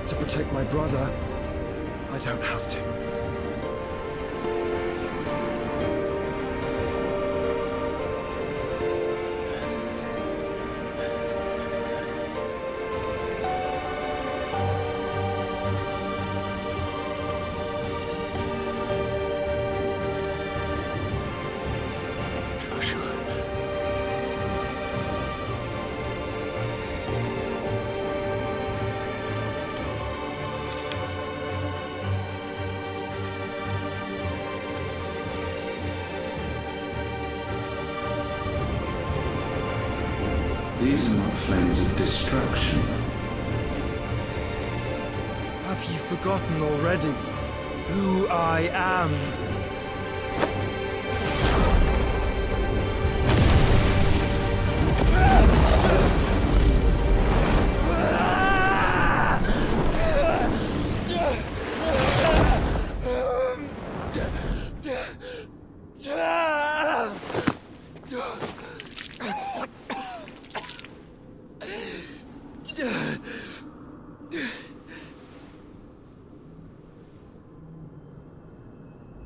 to protect my brother, I don't have to. These are not flames of destruction. Have you forgotten already who I am?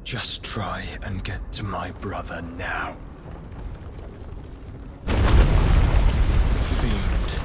Just try and get to my brother now. Fiend.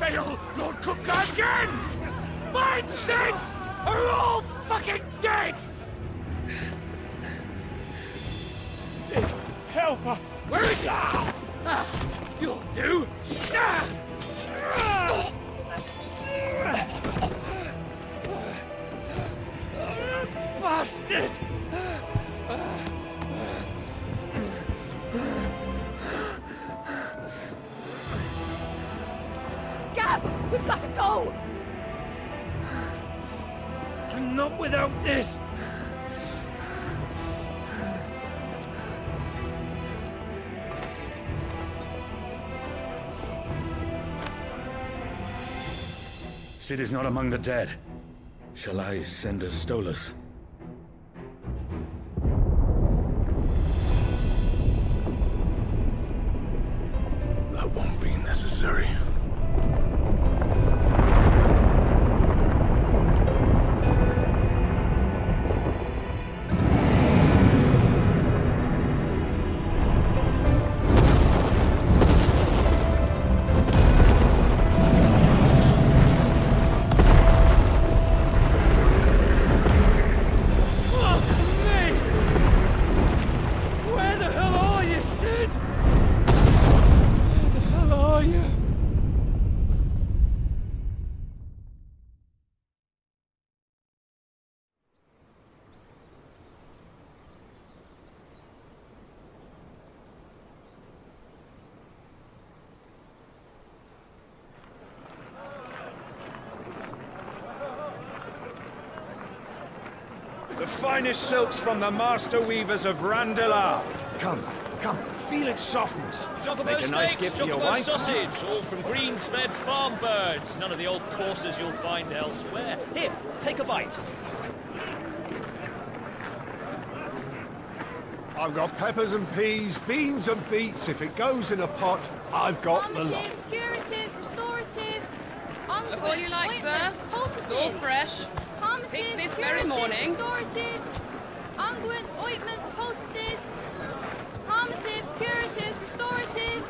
fail, Lord Cook again! Find Sid! Or we're all fucking dead! Sid, help us! Where is he? You'll do! Bastard! Gav, we've got to go! Not without this! Sid is not among the dead. Shall I send a Stolas? That won't be necessary. The finest silks from the master weavers of Randelar. Come, feel its softness. Make a nice gift for your wife. Sausage, all from greens-fed farm birds. None of the old courses you'll find elsewhere. Here, take a bite. I've got peppers and peas, beans and beets. If it goes in a pot, I've got the lot. Curatives, restoratives, Look all you like, sir. It's all fresh. Picked this very morning. Restoratives, unguents, ointments, poultices, harmatives, curatives, restoratives,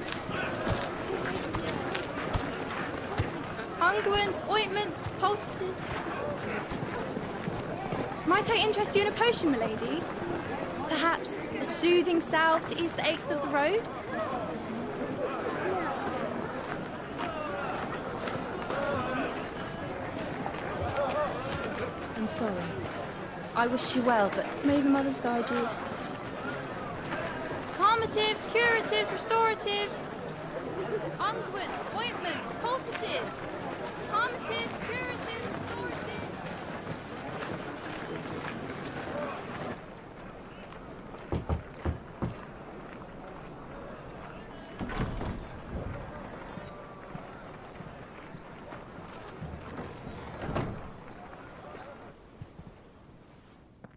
unguents, ointments, poultices. Might I interest you in a potion, milady? Perhaps a soothing salve to ease the aches of the road? I'm sorry. I wish you well, but may the mothers guide you. Calmatives, curatives, restoratives, unguents, ointments, poultices, calmatives, curatives, restoratives.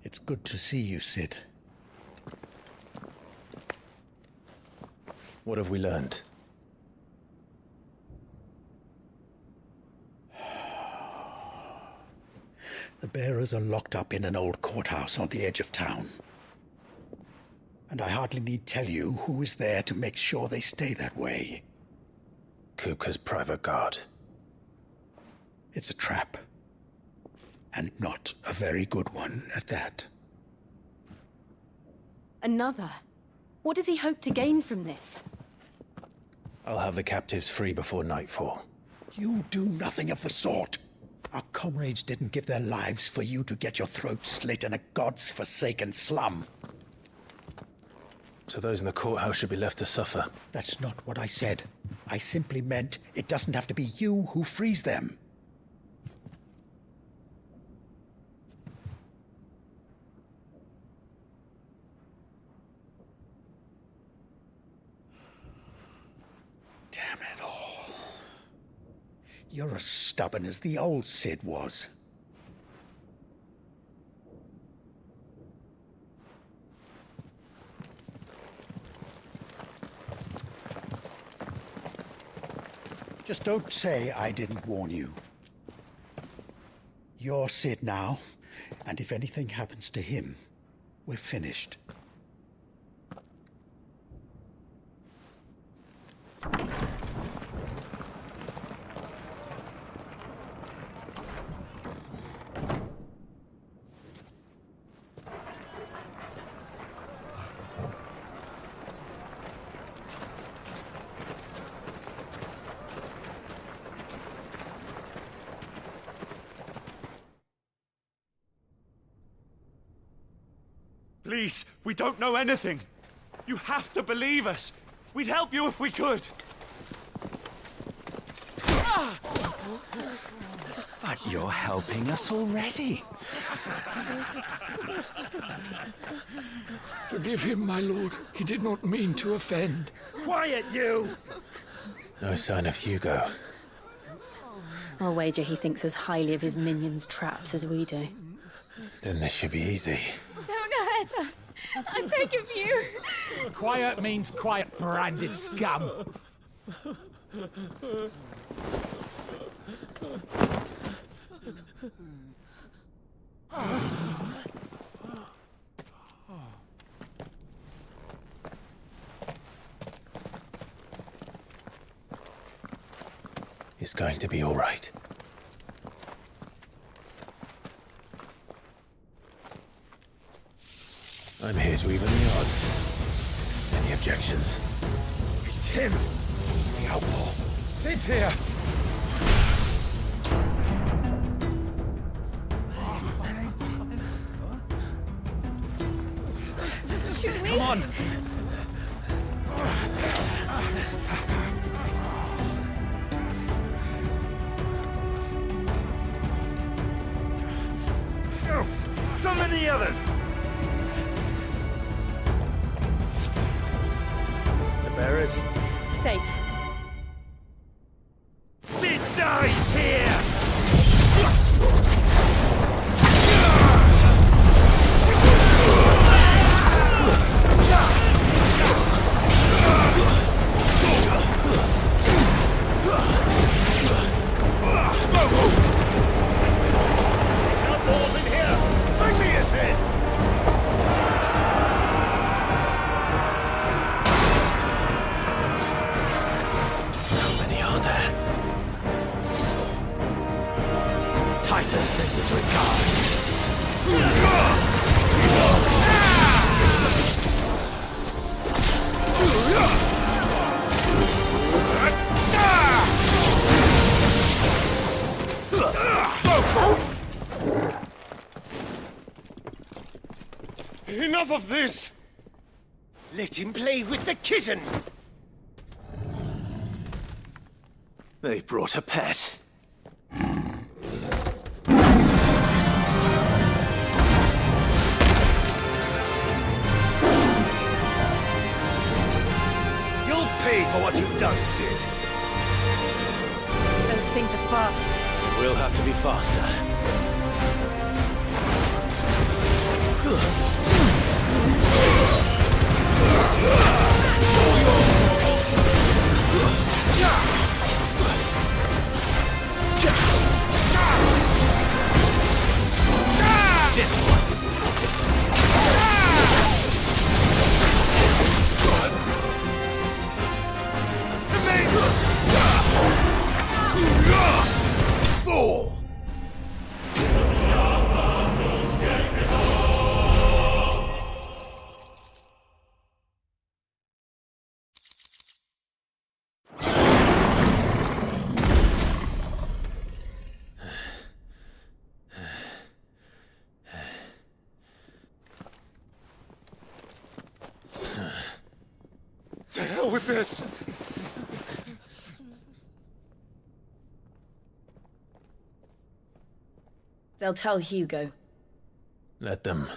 It's good to see you, Sid. What have we learned? The bearers are locked up in an old courthouse on the edge of town. And I hardly need tell you who is there to make sure they stay that way. Kupka's private guard. It's a trap. And not a very good one at that. Another? What does he hope to gain from this? I'll have the captives free before nightfall. You do nothing of the sort. Our comrades didn't give their lives for you to get your throat slit in a god's-forsaken slum. So those in the courthouse should be left to suffer. That's not what I said. I simply meant it doesn't have to be you who frees them. Damn it all. You're as stubborn as the old Sid was. Just don't say I didn't warn you. You're Sid now, and if anything happens to him, we're finished. Please, we don't know anything. You have to believe us. We'd help you if we could. But you're helping us already. Forgive him, my lord. He did not mean to offend. Quiet, you! No sign of Hugo. I'll wager he thinks as highly of his minions' traps as we do. Then this should be easy. Don't hurt us. I beg of you. Quiet means quiet, branded scum. It's going to be all right. I'm here to even the odds. Any objections? It's him! The outlaw. Sid's here! Should we? Come on! Go! Summon the others! The bearers? Safe. Sid dies here! Outlaws in here! Bring me his head! How many are there? Titan sends his regards. Enough of this! Let him play with the kitten! They brought a pet. You'll pay for what you've done, Sid. Those things are fast. We'll have to be faster. This one. Fool! To hell with this! They'll tell Hugo. Let them.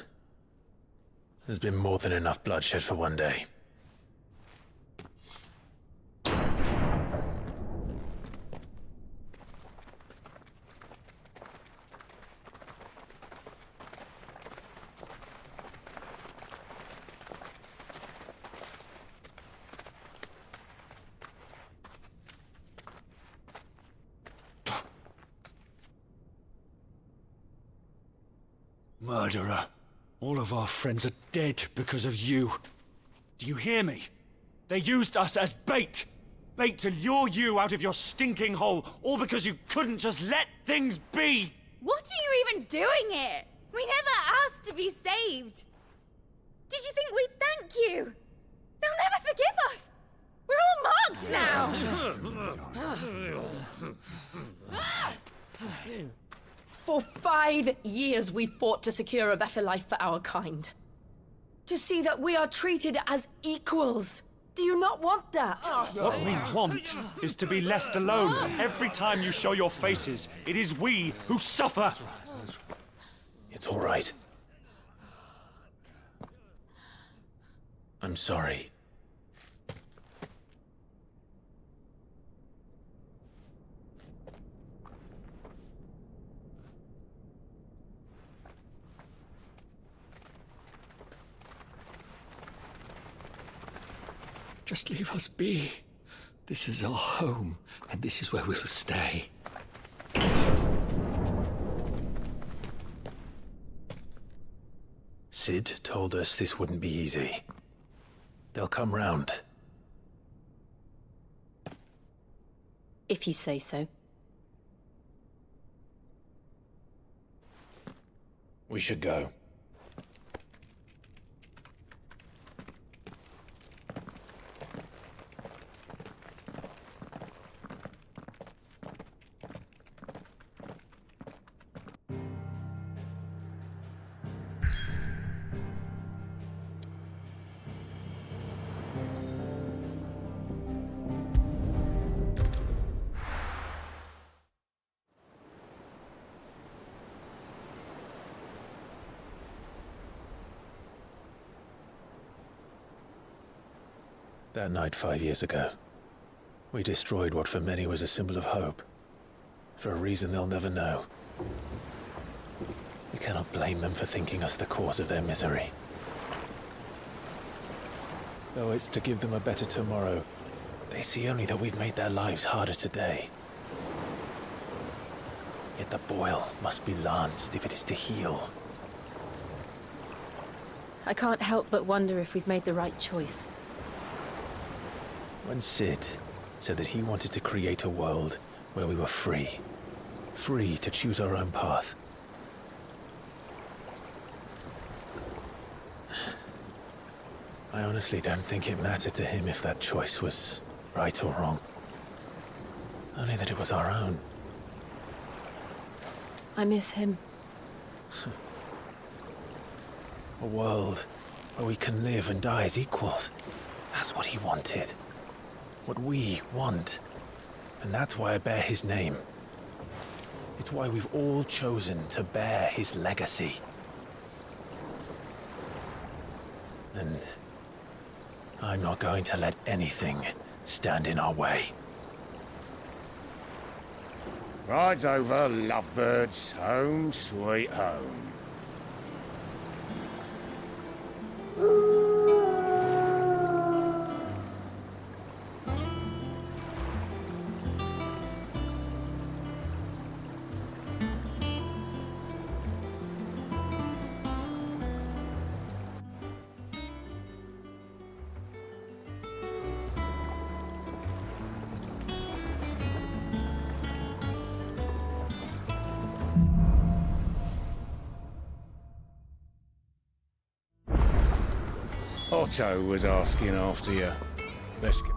There's been more than enough bloodshed for one day. Murderer. All of our friends are dead because of you. Do you hear me? They used us as bait. Bait to lure you out of your stinking hole, all because you couldn't just let things be. What are you even doing here? We never asked to be saved. Did you think we'd thank you? They'll never forgive us. We're all marked now. For 5 years we fought to secure a better life for our kind. To see that we are treated as equals. Do you not want that? What we want is to be left alone. Every time you show your faces, it is we who suffer. It's all right. I'm sorry. Just leave us be. This is our home, and this is where we'll stay. Sid told us this wouldn't be easy. They'll come round. If you say so. We should go. That night 5 years ago, we destroyed what for many was a symbol of hope. For a reason they'll never know. We cannot blame them for thinking us the cause of their misery. Though it's to give them a better tomorrow, they see only that we've made their lives harder today. Yet the boil must be lanced if it is to heal. I can't help but wonder if we've made the right choice. When Sid said that he wanted to create a world where we were free. Free to choose our own path. I honestly don't think it mattered to him if that choice was right or wrong. Only that it was our own. I miss him. A world where we can live and die as equals. That's what he wanted. What we want. And that's why I bear his name. It's why we've all chosen to bear his legacy. And I'm not going to let anything stand in our way. Rides over, lovebirds. Home, sweet home. Otto was asking after you. Let's go.